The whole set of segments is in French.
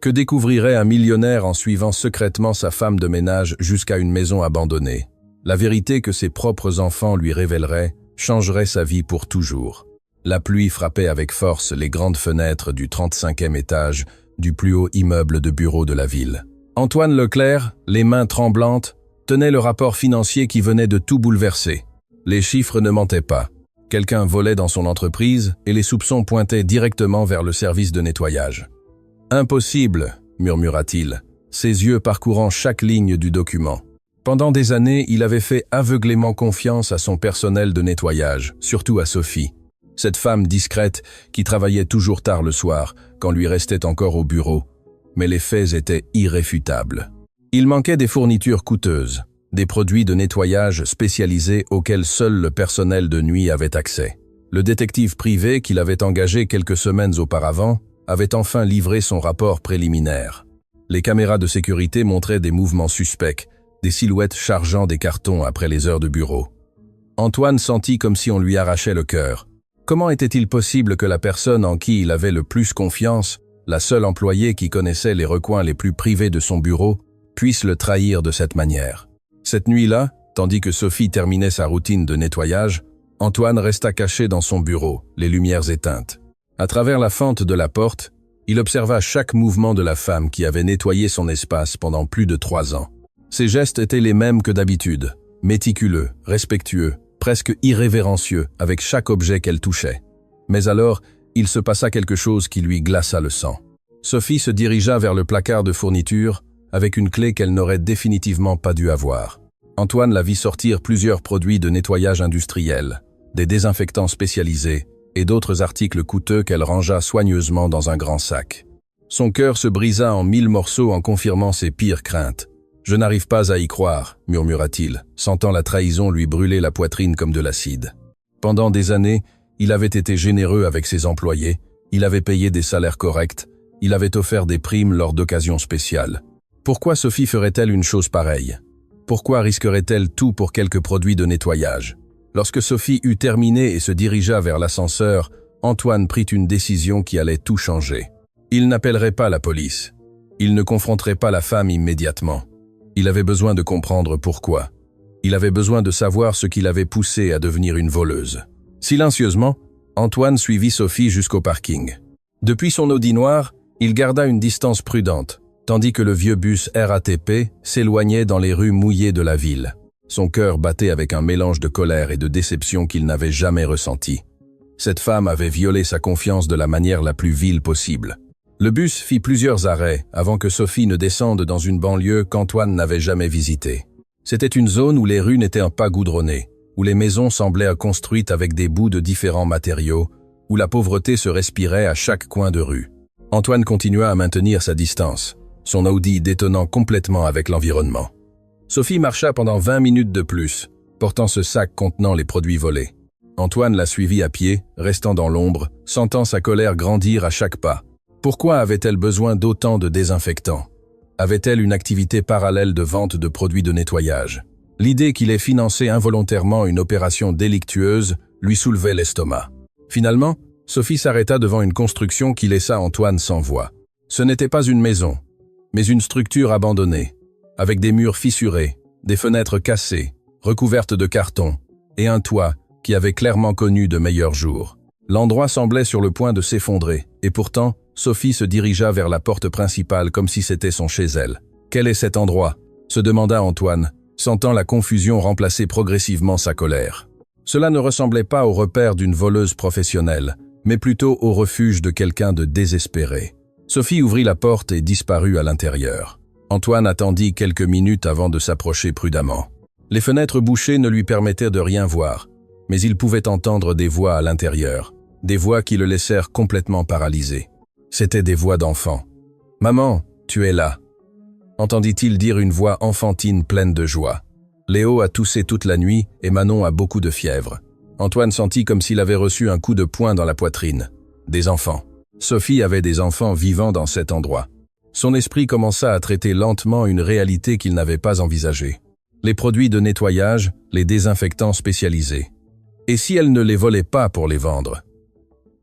Que découvrirait un millionnaire en suivant secrètement sa femme de ménage jusqu'à une maison abandonnée? La vérité que ses propres enfants lui révéleraient changerait sa vie pour toujours. La pluie frappait avec force les grandes fenêtres du 35e étage du plus haut immeuble de bureaux de la ville. Antoine Leclerc, les mains tremblantes, tenait le rapport financier qui venait de tout bouleverser. Les chiffres ne mentaient pas. Quelqu'un volait dans son entreprise et les soupçons pointaient directement vers le service de nettoyage. « Impossible », murmura-t-il, ses yeux parcourant chaque ligne du document. Pendant des années, il avait fait aveuglément confiance à son personnel de nettoyage, surtout à Sophie. Cette femme discrète qui travaillait toujours tard le soir, quand lui restait encore au bureau. Mais les faits étaient irréfutables. Il manquait des fournitures coûteuses, des produits de nettoyage spécialisés auxquels seul le personnel de nuit avait accès. Le détective privé qu'il avait engagé quelques semaines auparavant avait enfin livré son rapport préliminaire. Les caméras de sécurité montraient des mouvements suspects, des silhouettes chargeant des cartons après les heures de bureau. Antoine sentit comme si on lui arrachait le cœur. Comment était-il possible que la personne en qui il avait le plus confiance, la seule employée qui connaissait les recoins les plus privés de son bureau, puisse le trahir de cette manière? Cette nuit-là, tandis que Sophie terminait sa routine de nettoyage, Antoine resta caché dans son bureau, les lumières éteintes. À travers la fente de la porte, il observa chaque mouvement de la femme qui avait nettoyé son espace pendant plus de 3 ans. Ses gestes étaient les mêmes que d'habitude, méticuleux, respectueux, presque irrévérencieux avec chaque objet qu'elle touchait. Mais alors, il se passa quelque chose qui lui glaça le sang. Sophie se dirigea vers le placard de fourniture avec une clé qu'elle n'aurait définitivement pas dû avoir. Antoine la vit sortir plusieurs produits de nettoyage industriel, des désinfectants spécialisés et d'autres articles coûteux qu'elle rangea soigneusement dans un grand sac. Son cœur se brisa en 1000 morceaux en confirmant ses pires craintes. « Je n'arrive pas à y croire », murmura-t-il, sentant la trahison lui brûler la poitrine comme de l'acide. Pendant des années, il avait été généreux avec ses employés, il avait payé des salaires corrects, il avait offert des primes lors d'occasions spéciales. Pourquoi Sophie ferait-elle une chose pareille? Pourquoi risquerait-elle tout pour quelques produits de nettoyage? Lorsque Sophie eut terminé et se dirigea vers l'ascenseur, Antoine prit une décision qui allait tout changer. Il n'appellerait pas la police. Il ne confronterait pas la femme immédiatement. Il avait besoin de comprendre pourquoi. Il avait besoin de savoir ce qui l'avait poussée à devenir une voleuse. Silencieusement, Antoine suivit Sophie jusqu'au parking. Depuis son Audi noir, il garda une distance prudente, tandis que le vieux bus RATP s'éloignait dans les rues mouillées de la ville. Son cœur battait avec un mélange de colère et de déception qu'il n'avait jamais ressenti. Cette femme avait violé sa confiance de la manière la plus vile possible. Le bus fit plusieurs arrêts avant que Sophie ne descende dans une banlieue qu'Antoine n'avait jamais visitée. C'était une zone où les rues n'étaient pas goudronnées, où les maisons semblaient construites avec des bouts de différents matériaux, où la pauvreté se respirait à chaque coin de rue. Antoine continua à maintenir sa distance, son Audi détonnant complètement avec l'environnement. Sophie marcha pendant 20 minutes de plus, portant ce sac contenant les produits volés. Antoine la suivit à pied, restant dans l'ombre, sentant sa colère grandir à chaque pas. Pourquoi avait-elle besoin d'autant de désinfectants? Avait-elle une activité parallèle de vente de produits de nettoyage? L'idée qu'il ait financé involontairement une opération délictueuse lui soulevait l'estomac. Finalement, Sophie s'arrêta devant une construction qui laissa Antoine sans voix. Ce n'était pas une maison, mais une structure abandonnée, avec des murs fissurés, des fenêtres cassées, recouvertes de carton, et un toit qui avait clairement connu de meilleurs jours. L'endroit semblait sur le point de s'effondrer, et pourtant, Sophie se dirigea vers la porte principale comme si c'était son chez elle. « Quel est cet endroit ?» se demanda Antoine, sentant la confusion remplacer progressivement sa colère. Cela ne ressemblait pas au repère d'une voleuse professionnelle, mais plutôt au refuge de quelqu'un de désespéré. Sophie ouvrit la porte et disparut à l'intérieur. Antoine attendit quelques minutes avant de s'approcher prudemment. Les fenêtres bouchées ne lui permettaient de rien voir, mais il pouvait entendre des voix à l'intérieur, des voix qui le laissèrent complètement paralysé. C'étaient des voix d'enfants. « Maman, tu es là !» entendit-il dire une voix enfantine pleine de joie. Léo a toussé toute la nuit et Manon a beaucoup de fièvre. Antoine sentit comme s'il avait reçu un coup de poing dans la poitrine. Des enfants. Sophie avait des enfants vivant dans cet endroit. Son esprit commença à traiter lentement une réalité qu'il n'avait pas envisagée. Les produits de nettoyage, les désinfectants spécialisés. Et si elle ne les volait pas pour les vendre?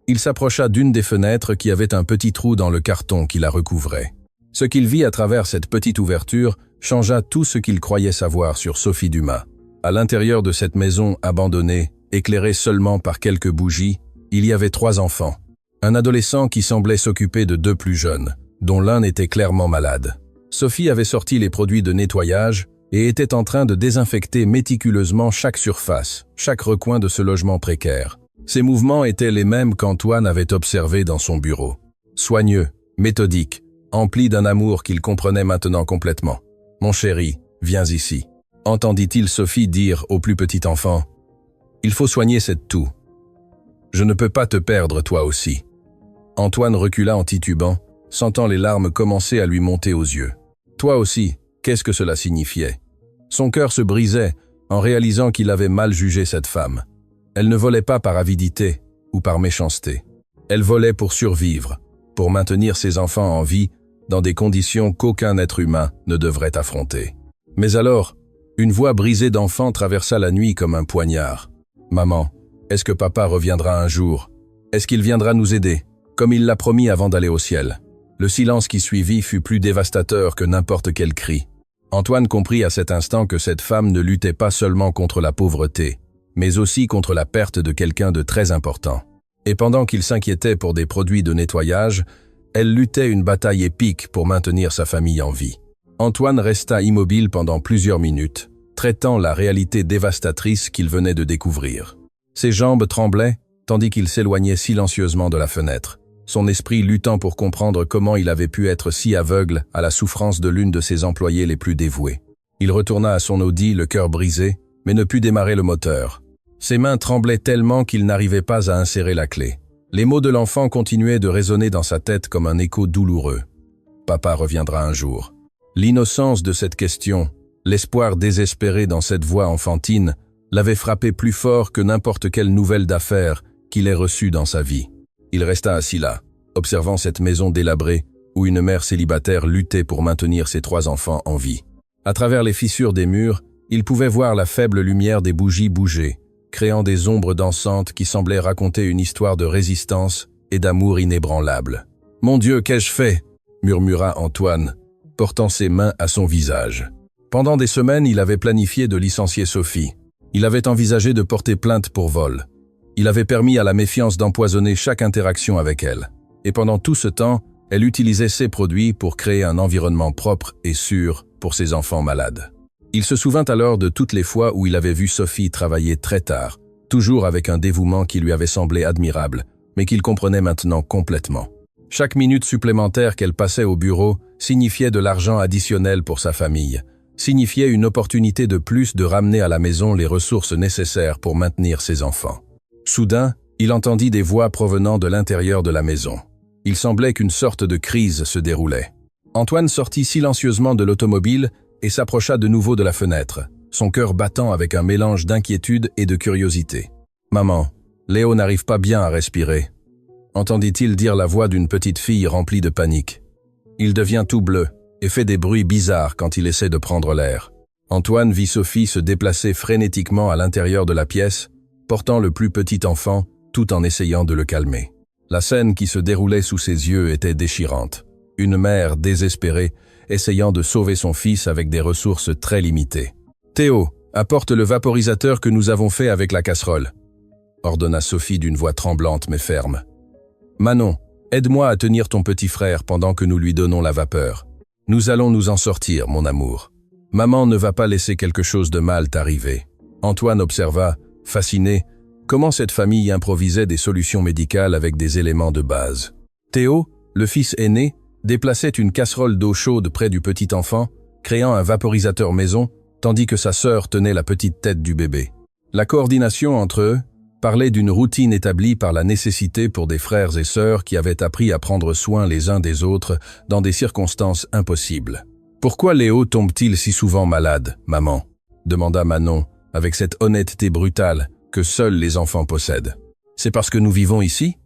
Il s'approcha d'une des fenêtres qui avait un petit trou dans le carton qui la recouvrait. Ce qu'il vit à travers cette petite ouverture changea tout ce qu'il croyait savoir sur Sophie Dumas. À l'intérieur de cette maison abandonnée, éclairée seulement par quelques bougies, il y avait 3 enfants. Un adolescent qui semblait s'occuper de 2 plus jeunes, dont l'un était clairement malade. Sophie avait sorti les produits de nettoyage et était en train de désinfecter méticuleusement chaque surface, chaque recoin de ce logement précaire. Ses mouvements étaient les mêmes qu'Antoine avait observés dans son bureau. Soigneux, méthodique, empli d'un amour qu'il comprenait maintenant complètement. « Mon chéri, viens ici », entendit-il Sophie dire au plus petit enfant. « Il faut soigner cette toux. Je ne peux pas te perdre toi aussi. » Antoine recula en titubant, sentant les larmes commencer à lui monter aux yeux. Toi aussi, qu'est-ce que cela signifiait? Son cœur se brisait en réalisant qu'il avait mal jugé cette femme. Elle ne volait pas par avidité ou par méchanceté. Elle volait pour survivre, pour maintenir ses enfants en vie dans des conditions qu'aucun être humain ne devrait affronter. Mais alors, une voix brisée d'enfant traversa la nuit comme un poignard. « Maman, est-ce que papa reviendra un jour? Est-ce qu'il viendra nous aider, comme il l'a promis avant d'aller au ciel ?» Le silence qui suivit fut plus dévastateur que n'importe quel cri. Antoine comprit à cet instant que cette femme ne luttait pas seulement contre la pauvreté, mais aussi contre la perte de quelqu'un de très important. Et pendant qu'il s'inquiétait pour des produits de nettoyage, elle luttait une bataille épique pour maintenir sa famille en vie. Antoine resta immobile pendant plusieurs minutes, traitant la réalité dévastatrice qu'il venait de découvrir. Ses jambes tremblaient, tandis qu'il s'éloignait silencieusement de la fenêtre, son esprit luttant pour comprendre comment il avait pu être si aveugle à la souffrance de l'une de ses employées les plus dévouées. Il retourna à son Audi, le cœur brisé, mais ne put démarrer le moteur. Ses mains tremblaient tellement qu'il n'arrivait pas à insérer la clé. Les mots de l'enfant continuaient de résonner dans sa tête comme un écho douloureux. « Papa reviendra un jour ». L'innocence de cette question, l'espoir désespéré dans cette voix enfantine, l'avait frappé plus fort que n'importe quelle nouvelle d'affaires qu'il ait reçue dans sa vie. Il resta assis là, observant cette maison délabrée où une mère célibataire luttait pour maintenir ses 3 enfants en vie. À travers les fissures des murs, il pouvait voir la faible lumière des bougies bouger, créant des ombres dansantes qui semblaient raconter une histoire de résistance et d'amour inébranlable. « Mon Dieu, qu'ai-je fait ?» murmura Antoine, portant ses mains à son visage. Pendant des semaines, il avait planifié de licencier Sophie. Il avait envisagé de porter plainte pour vol. Il avait permis à la méfiance d'empoisonner chaque interaction avec elle. Et pendant tout ce temps, elle utilisait ses produits pour créer un environnement propre et sûr pour ses enfants malades. Il se souvint alors de toutes les fois où il avait vu Sophie travailler très tard, toujours avec un dévouement qui lui avait semblé admirable, mais qu'il comprenait maintenant complètement. Chaque minute supplémentaire qu'elle passait au bureau signifiait de l'argent additionnel pour sa famille, signifiait une opportunité de plus de ramener à la maison les ressources nécessaires pour maintenir ses enfants. Soudain, il entendit des voix provenant de l'intérieur de la maison. Il semblait qu'une sorte de crise se déroulait. Antoine sortit silencieusement de l'automobile et s'approcha de nouveau de la fenêtre, son cœur battant avec un mélange d'inquiétude et de curiosité. « Maman, Léo n'arrive pas bien à respirer », entendit-il dire la voix d'une petite fille remplie de panique. Il devient tout bleu et fait des bruits bizarres quand il essaie de prendre l'air. Antoine vit Sophie se déplacer frénétiquement à l'intérieur de la pièce, portant le plus petit enfant, tout en essayant de le calmer. La scène qui se déroulait sous ses yeux était déchirante. Une mère désespérée, essayant de sauver son fils avec des ressources très limitées. « Théo, apporte le vaporisateur que nous avons fait avec la casserole », ordonna Sophie d'une voix tremblante mais ferme. « Manon, aide-moi à tenir ton petit frère pendant que nous lui donnons la vapeur. Nous allons nous en sortir, mon amour. Maman ne va pas laisser quelque chose de mal t'arriver. » Antoine observa, fasciné, comment cette famille improvisait des solutions médicales avec des éléments de base. Théo, le fils aîné, déplaçait une casserole d'eau chaude près du petit enfant, créant un vaporisateur maison, tandis que sa sœur tenait la petite tête du bébé. La coordination entre eux parlait d'une routine établie par la nécessité pour des frères et sœurs qui avaient appris à prendre soin les uns des autres dans des circonstances impossibles. « Pourquoi Léo tombe-t-il si souvent malade, maman ?» demanda Manon, avec cette honnêteté brutale que seuls les enfants possèdent. « C'est parce que nous vivons ici ?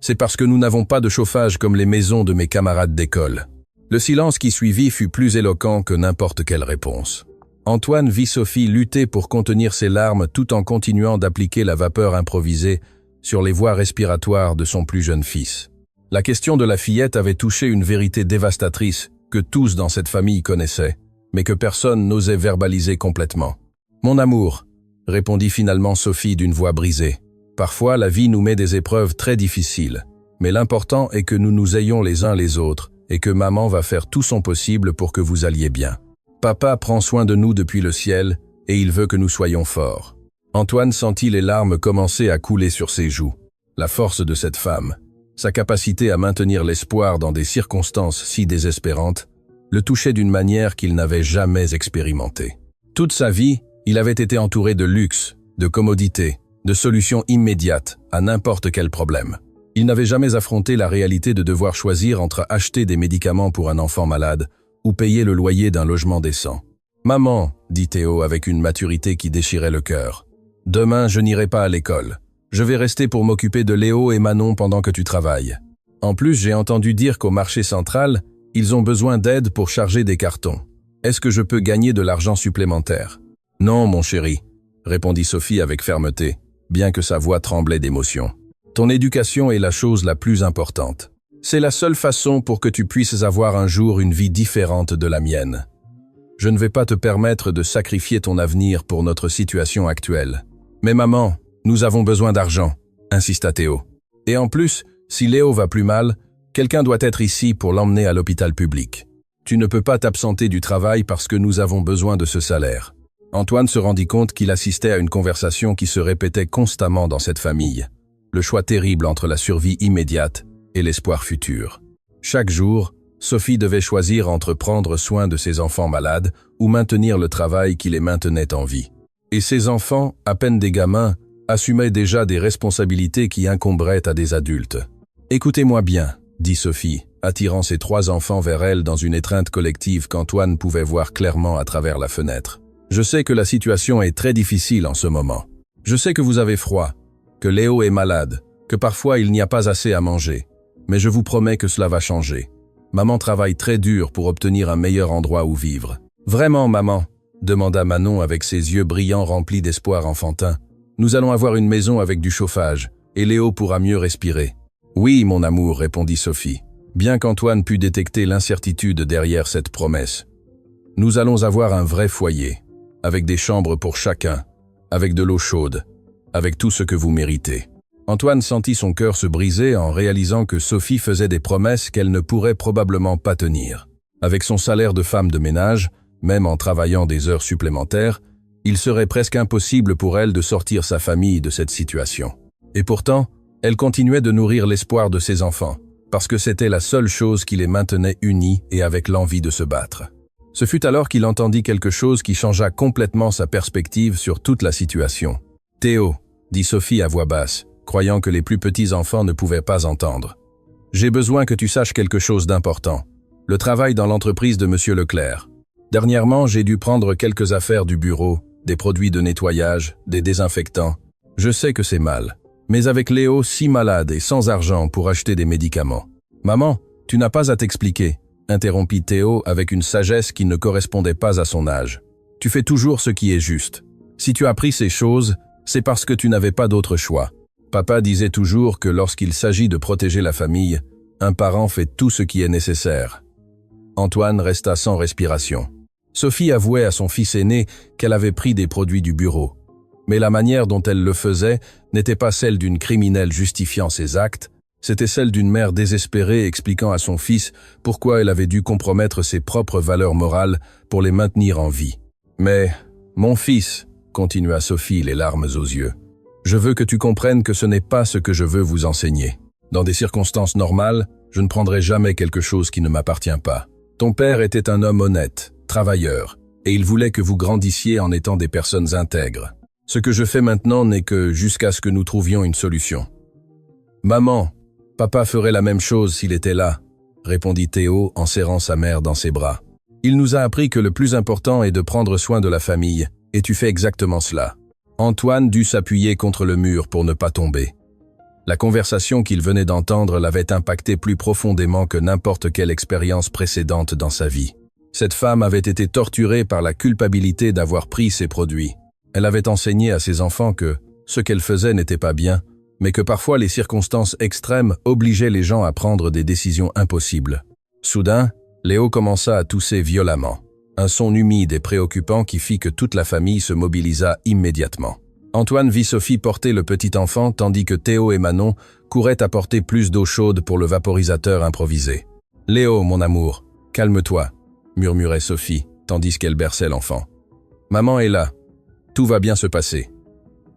C'est parce que nous n'avons pas de chauffage comme les maisons de mes camarades d'école. » Le silence qui suivit fut plus éloquent que n'importe quelle réponse. Antoine vit Sophie lutter pour contenir ses larmes tout en continuant d'appliquer la vapeur improvisée sur les voies respiratoires de son plus jeune fils. La question de la fillette avait touché une vérité dévastatrice que tous dans cette famille connaissaient, mais que personne n'osait verbaliser complètement. « Mon amour », répondit finalement Sophie d'une voix brisée. « Parfois, la vie nous met des épreuves très difficiles, mais l'important est que nous nous ayons les uns les autres et que maman va faire tout son possible pour que vous alliez bien. Papa prend soin de nous depuis le ciel et il veut que nous soyons forts. » Antoine sentit les larmes commencer à couler sur ses joues. La force de cette femme, sa capacité à maintenir l'espoir dans des circonstances si désespérantes, le touchait d'une manière qu'il n'avait jamais expérimentée. Toute sa vie, il avait été entouré de luxe, de commodité, de solutions immédiates à n'importe quel problème. Il n'avait jamais affronté la réalité de devoir choisir entre acheter des médicaments pour un enfant malade ou payer le loyer d'un logement décent. « Maman, » dit Théo avec une maturité qui déchirait le cœur, « demain je n'irai pas à l'école. Je vais rester pour m'occuper de Léo et Manon pendant que tu travailles. En plus, j'ai entendu dire qu'au marché central, ils ont besoin d'aide pour charger des cartons. Est-ce que je peux gagner de l'argent supplémentaire ?»« Non, mon chéri, » répondit Sophie avec fermeté, bien que sa voix tremblait d'émotion. « Ton éducation est la chose la plus importante. C'est la seule façon pour que tu puisses avoir un jour une vie différente de la mienne. Je ne vais pas te permettre de sacrifier ton avenir pour notre situation actuelle. Mais maman, nous avons besoin d'argent, » insista Théo. « Et en plus, si Léo va plus mal, quelqu'un doit être ici pour l'emmener à l'hôpital public. Tu ne peux pas t'absenter du travail parce que nous avons besoin de ce salaire. » Antoine se rendit compte qu'il assistait à une conversation qui se répétait constamment dans cette famille. Le choix terrible entre la survie immédiate et l'espoir futur. Chaque jour, Sophie devait choisir entre prendre soin de ses enfants malades ou maintenir le travail qui les maintenait en vie. Et ces enfants, à peine des gamins, assumaient déjà des responsabilités qui incomberaient à des adultes. « Écoutez-moi bien », dit Sophie, attirant ses 3 enfants vers elle dans une étreinte collective qu'Antoine pouvait voir clairement à travers la fenêtre. « Je sais que la situation est très difficile en ce moment. Je sais que vous avez froid, que Léo est malade, que parfois il n'y a pas assez à manger. Mais je vous promets que cela va changer. Maman travaille très dur pour obtenir un meilleur endroit où vivre. »« Vraiment, maman ?» demanda Manon avec ses yeux brillants remplis d'espoir enfantin. « Nous allons avoir une maison avec du chauffage, et Léo pourra mieux respirer. »« Oui, mon amour, » répondit Sophie, bien qu'Antoine pût détecter l'incertitude derrière cette promesse. « Nous allons avoir un vrai foyer, avec des chambres pour chacun, avec de l'eau chaude, avec tout ce que vous méritez. » Antoine sentit son cœur se briser en réalisant que Sophie faisait des promesses qu'elle ne pourrait probablement pas tenir. Avec son salaire de femme de ménage, même en travaillant des heures supplémentaires, il serait presque impossible pour elle de sortir sa famille de cette situation. Et pourtant, elle continuait de nourrir l'espoir de ses enfants, parce que c'était la seule chose qui les maintenait unis et avec l'envie de se battre. Ce fut alors qu'il entendit quelque chose qui changea complètement sa perspective sur toute la situation. « Théo », dit Sophie à voix basse, croyant que les plus petits enfants ne pouvaient pas entendre. « J'ai besoin que tu saches quelque chose d'important. Le travail dans l'entreprise de Monsieur Leclerc. Dernièrement, j'ai dû prendre quelques affaires du bureau, des produits de nettoyage, des désinfectants. Je sais que c'est mal. Mais avec Léo si malade et sans argent pour acheter des médicaments. »« Maman, tu n'as pas à t'expliquer, » interrompit Théo avec une sagesse qui ne correspondait pas à son âge. « Tu fais toujours ce qui est juste. Si tu as appris ces choses, c'est parce que tu n'avais pas d'autre choix. Papa disait toujours que lorsqu'il s'agit de protéger la famille, un parent fait tout ce qui est nécessaire. » Antoine resta sans respiration. Sophie avouait à son fils aîné qu'elle avait pris des produits du bureau. Mais la manière dont elle le faisait n'était pas celle d'une criminelle justifiant ses actes, c'était celle d'une mère désespérée expliquant à son fils pourquoi elle avait dû compromettre ses propres valeurs morales pour les maintenir en vie. « Mais, mon fils, » continua Sophie les larmes aux yeux, « je veux que tu comprennes que ce n'est pas ce que je veux vous enseigner. Dans des circonstances normales, je ne prendrai jamais quelque chose qui ne m'appartient pas. Ton père était un homme honnête, travailleur, et il voulait que vous grandissiez en étant des personnes intègres. Ce que je fais maintenant n'est que jusqu'à ce que nous trouvions une solution. »« Maman, papa ferait la même chose s'il était là, » répondit Théo en serrant sa mère dans ses bras. « Il nous a appris que le plus important est de prendre soin de la famille, et tu fais exactement cela. » Antoine dut s'appuyer contre le mur pour ne pas tomber. La conversation qu'il venait d'entendre l'avait impacté plus profondément que n'importe quelle expérience précédente dans sa vie. Cette femme avait été torturée par la culpabilité d'avoir pris ces produits. Elle avait enseigné à ses enfants que ce qu'elle faisait n'était pas bien, mais que parfois les circonstances extrêmes obligeaient les gens à prendre des décisions impossibles. Soudain, Léo commença à tousser violemment. Un son humide et préoccupant qui fit que toute la famille se mobilisa immédiatement. Antoine vit Sophie porter le petit enfant tandis que Théo et Manon couraient apporter plus d'eau chaude pour le vaporisateur improvisé. « Léo, mon amour, calme-toi », murmurait Sophie, tandis qu'elle berçait l'enfant. « Maman est là. Tout va bien se passer.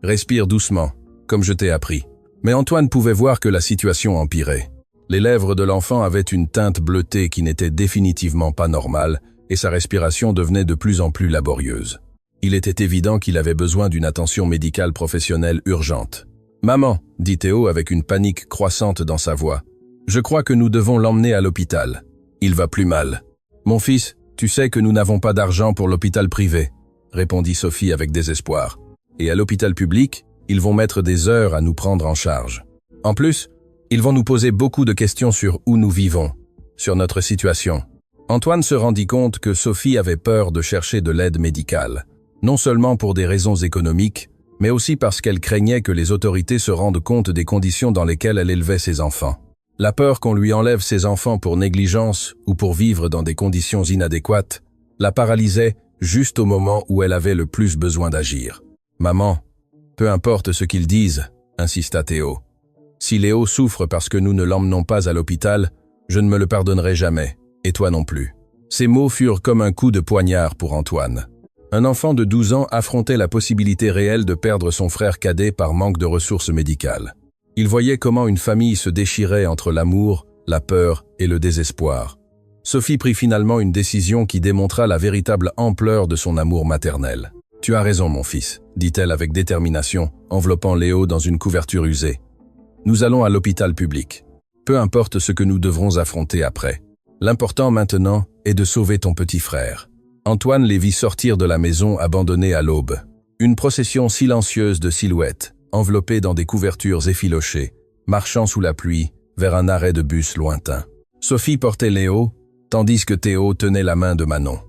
Respire doucement, comme je t'ai appris. » Mais Antoine pouvait voir que la situation empirait. Les lèvres de l'enfant avaient une teinte bleutée qui n'était définitivement pas normale et sa respiration devenait de plus en plus laborieuse. Il était évident qu'il avait besoin d'une attention médicale professionnelle urgente. « Maman », dit Théo avec une panique croissante dans sa voix, « je crois que nous devons l'emmener à l'hôpital. Il va plus mal. »« Mon fils, tu sais que nous n'avons pas d'argent pour l'hôpital privé, » répondit Sophie avec désespoir. « Et à l'hôpital public, ils vont mettre des heures à nous prendre en charge. En plus, ils vont nous poser beaucoup de questions sur où nous vivons, sur notre situation. » Antoine se rendit compte que Sophie avait peur de chercher de l'aide médicale, non seulement pour des raisons économiques, mais aussi parce qu'elle craignait que les autorités se rendent compte des conditions dans lesquelles elle élevait ses enfants. La peur qu'on lui enlève ses enfants pour négligence ou pour vivre dans des conditions inadéquates la paralysait juste au moment où elle avait le plus besoin d'agir. « Maman, peu importe ce qu'ils disent, » insista Théo. « Si Léo souffre parce que nous ne l'emmenons pas à l'hôpital, je ne me le pardonnerai jamais, et toi non plus. » Ces mots furent comme un coup de poignard pour Antoine. Un enfant de 12 ans affrontait la possibilité réelle de perdre son frère cadet par manque de ressources médicales. Il voyait comment une famille se déchirait entre l'amour, la peur et le désespoir. Sophie prit finalement une décision qui démontra la véritable ampleur de son amour maternel. « Tu as raison, mon fils », dit-elle avec détermination, enveloppant Léo dans une couverture usée. « Nous allons à l'hôpital public. Peu importe ce que nous devrons affronter après. L'important maintenant est de sauver ton petit frère. » Antoine les vit sortir de la maison abandonnée à l'aube. Une procession silencieuse de silhouettes, enveloppée dans des couvertures effilochées, marchant sous la pluie vers un arrêt de bus lointain. Sophie portait Léo, tandis que Théo tenait la main de Manon.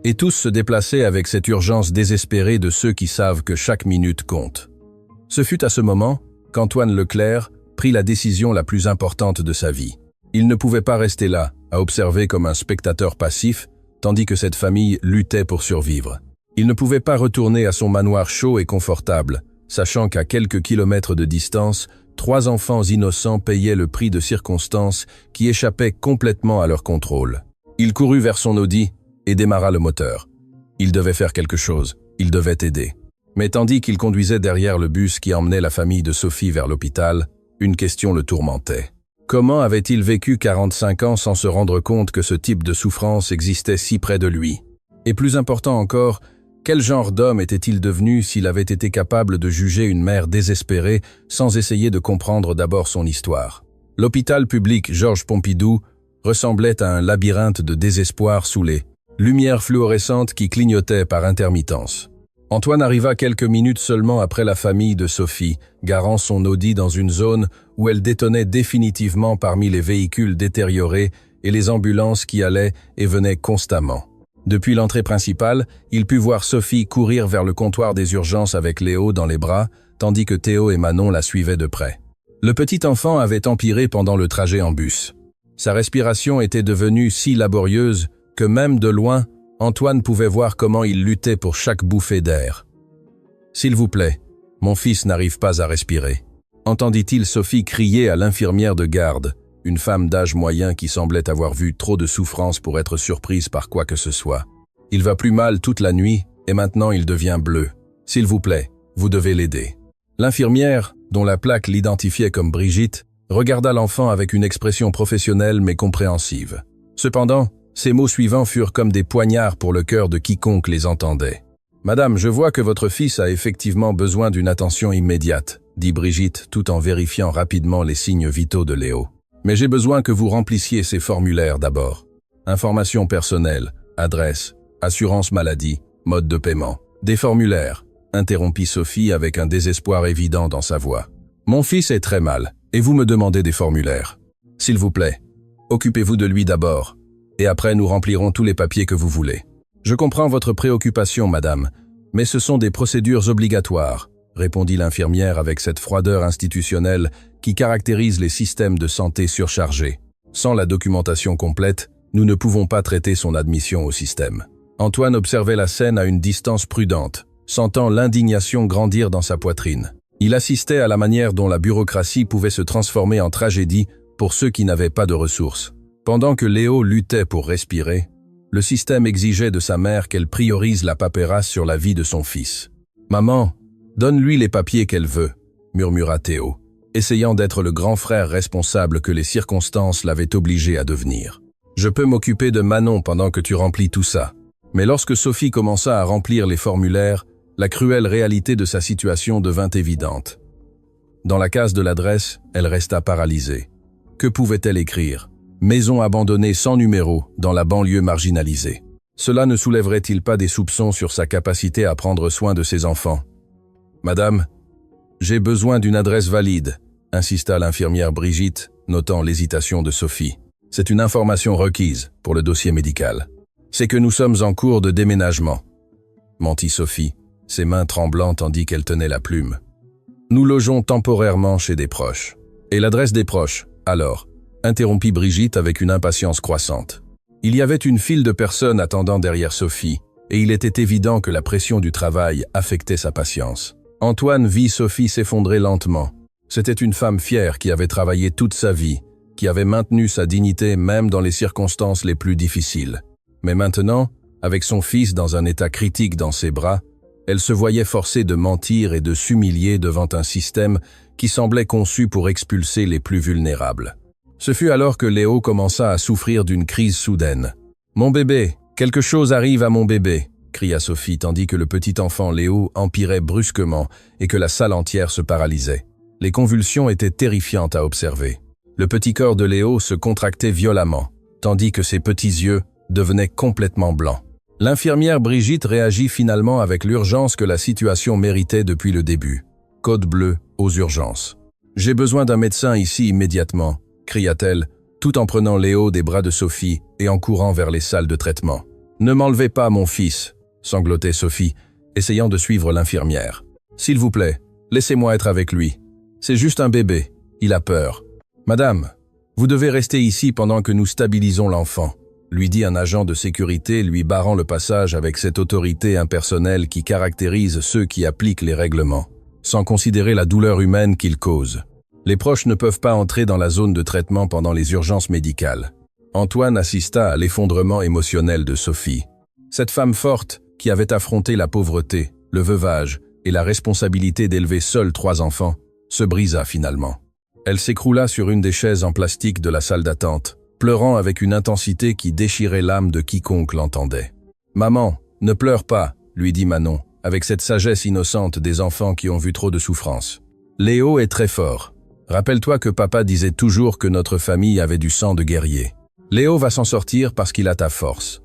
Et tous se déplaçaient avec cette urgence désespérée de ceux qui savent que chaque minute compte. Ce fut à ce moment qu'Antoine Leclerc prit la décision la plus importante de sa vie. Il ne pouvait pas rester là, à observer comme un spectateur passif, tandis que cette famille luttait pour survivre. Il ne pouvait pas retourner à son manoir chaud et confortable, sachant qu'à quelques kilomètres de distance, 3 enfants innocents payaient le prix de circonstances qui échappaient complètement à leur contrôle. Il courut vers son Audi et démarra le moteur. Il devait faire quelque chose, il devait aider. Mais tandis qu'il conduisait derrière le bus qui emmenait la famille de Sophie vers l'hôpital, une question le tourmentait. Comment avait-il vécu 45 ans sans se rendre compte que ce type de souffrance existait si près de lui? Et plus important encore, quel genre d'homme était-il devenu s'il avait été capable de juger une mère désespérée sans essayer de comprendre d'abord son histoire? L'hôpital public Georges Pompidou ressemblait à un labyrinthe de désespoir sous les lumières fluorescentes qui clignotaient par intermittence. Antoine arriva quelques minutes seulement après la famille de Sophie, garant son Audi dans une zone où elle détonnait définitivement parmi les véhicules détériorés et les ambulances qui allaient et venaient constamment. Depuis l'entrée principale, il put voir Sophie courir vers le comptoir des urgences avec Léo dans les bras, tandis que Théo et Manon la suivaient de près. Le petit enfant avait empiré pendant le trajet en bus. Sa respiration était devenue si laborieuse que même de loin, Antoine pouvait voir comment il luttait pour chaque bouffée d'air. « S'il vous plaît, mon fils n'arrive pas à respirer. » Entendit-il Sophie crier à l'infirmière de garde, une femme d'âge moyen qui semblait avoir vu trop de souffrance pour être surprise par quoi que ce soit. « Il va plus mal toute la nuit et maintenant il devient bleu. S'il vous plaît, vous devez l'aider. » L'infirmière, dont la plaque l'identifiait comme Brigitte, regarda l'enfant avec une expression professionnelle mais compréhensive. Cependant, ces mots suivants furent comme des poignards pour le cœur de quiconque les entendait. « Madame, je vois que votre fils a effectivement besoin d'une attention immédiate, » dit Brigitte tout en vérifiant rapidement les signes vitaux de Léo. « Mais j'ai besoin que vous remplissiez ces formulaires d'abord. Informations personnelles, adresse, assurance maladie, mode de paiement. Des formulaires, » interrompit Sophie avec un désespoir évident dans sa voix. « Mon fils est très mal, et vous me demandez des formulaires. S'il vous plaît, occupez-vous de lui d'abord. Et après nous remplirons tous les papiers que vous voulez. Je comprends votre préoccupation, madame, mais ce sont des procédures obligatoires, répondit l'infirmière avec cette froideur institutionnelle qui caractérise les systèmes de santé surchargés. Sans la documentation complète, nous ne pouvons pas traiter son admission au système. Antoine observait la scène à une distance prudente, sentant l'indignation grandir dans sa poitrine. Il assistait à la manière dont la bureaucratie pouvait se transformer en tragédie pour ceux qui n'avaient pas de ressources. Pendant que Léo luttait pour respirer, le système exigeait de sa mère qu'elle priorise la paperasse sur la vie de son fils. « Maman, donne-lui les papiers qu'elle veut », murmura Théo, essayant d'être le grand frère responsable que les circonstances l'avaient obligé à devenir. « Je peux m'occuper de Manon pendant que tu remplis tout ça. » Mais lorsque Sophie commença à remplir les formulaires, la cruelle réalité de sa situation devint évidente. Dans la case de l'adresse, elle resta paralysée. Que pouvait-elle écrire ? Maison abandonnée sans numéro, dans la banlieue marginalisée. Cela ne soulèverait-il pas des soupçons sur sa capacité à prendre soin de ses enfants ? « Madame, j'ai besoin d'une adresse valide », insista l'infirmière Brigitte, notant l'hésitation de Sophie. « C'est une information requise pour le dossier médical. » « C'est que nous sommes en cours de déménagement, » mentit Sophie, ses mains tremblant tandis qu'elle tenait la plume. « Nous logeons temporairement chez des proches. »« Et l'adresse des proches, alors ?» interrompit Brigitte avec une impatience croissante. Il y avait une file de personnes attendant derrière Sophie, et il était évident que la pression du travail affectait sa patience. Antoine vit Sophie s'effondrer lentement. C'était une femme fière qui avait travaillé toute sa vie, qui avait maintenu sa dignité même dans les circonstances les plus difficiles. Mais maintenant, avec son fils dans un état critique dans ses bras, elle se voyait forcée de mentir et de s'humilier devant un système qui semblait conçu pour expulser les plus vulnérables. Ce fut alors que Léo commença à souffrir d'une crise soudaine. « Mon bébé, quelque chose arrive à mon bébé !» cria Sophie tandis que le petit enfant Léo empirait brusquement et que la salle entière se paralysait. Les convulsions étaient terrifiantes à observer. Le petit corps de Léo se contractait violemment, tandis que ses petits yeux devenaient complètement blancs. L'infirmière Brigitte réagit finalement avec l'urgence que la situation méritait depuis le début. Code bleu aux urgences. « J'ai besoin d'un médecin ici immédiatement », cria-t-elle, tout en prenant Léo des bras de Sophie et en courant vers les salles de traitement. « Ne m'enlevez pas mon fils », sanglotait Sophie, essayant de suivre l'infirmière. « S'il vous plaît, laissez-moi être avec lui. C'est juste un bébé, il a peur. »« Madame, vous devez rester ici pendant que nous stabilisons l'enfant », lui dit un agent de sécurité lui barrant le passage avec cette autorité impersonnelle qui caractérise ceux qui appliquent les règlements, sans considérer la douleur humaine qu'ils causent. Les proches ne peuvent pas entrer dans la zone de traitement pendant les urgences médicales. Antoine assista à l'effondrement émotionnel de Sophie. Cette femme forte, qui avait affronté la pauvreté, le veuvage et la responsabilité d'élever seule 3 enfants, se brisa finalement. Elle s'écroula sur une des chaises en plastique de la salle d'attente, pleurant avec une intensité qui déchirait l'âme de quiconque l'entendait. « Maman, ne pleure pas », lui dit Manon, avec cette sagesse innocente des enfants qui ont vu trop de souffrance. « Léo est très fort. Rappelle-toi que papa disait toujours que notre famille avait du sang de guerrier. Léo va s'en sortir parce qu'il a ta force. »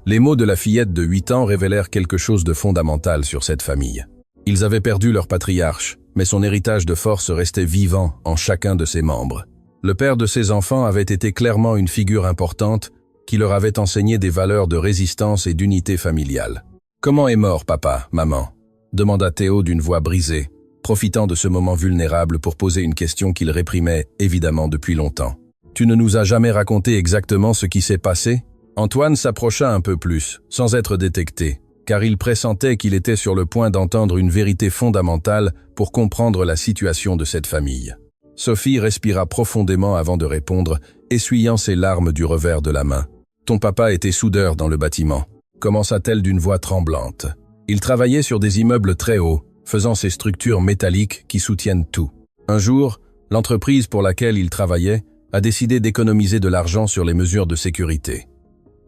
Les mots de la fillette de 8 ans révélèrent quelque chose de fondamental sur cette famille. Ils avaient perdu leur patriarche, mais son héritage de force restait vivant en chacun de ses membres. Le père de ses enfants avait été clairement une figure importante qui leur avait enseigné des valeurs de résistance et d'unité familiale. « Comment est mort papa, maman ?» demanda Théo d'une voix brisée, profitant de ce moment vulnérable pour poser une question qu'il réprimait évidemment depuis longtemps. « Tu ne nous as jamais raconté exactement ce qui s'est passé ?» Antoine s'approcha un peu plus, sans être détecté, car il pressentait qu'il était sur le point d'entendre une vérité fondamentale pour comprendre la situation de cette famille. Sophie respira profondément avant de répondre, essuyant ses larmes du revers de la main. « Ton papa était soudeur dans le bâtiment », commença-t-elle d'une voix tremblante. Il travaillait sur des immeubles très hauts, faisant ces structures métalliques qui soutiennent tout. Un jour, l'entreprise pour laquelle il travaillait a décidé d'économiser de l'argent sur les mesures de sécurité.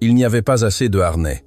Il n'y avait pas assez de harnais.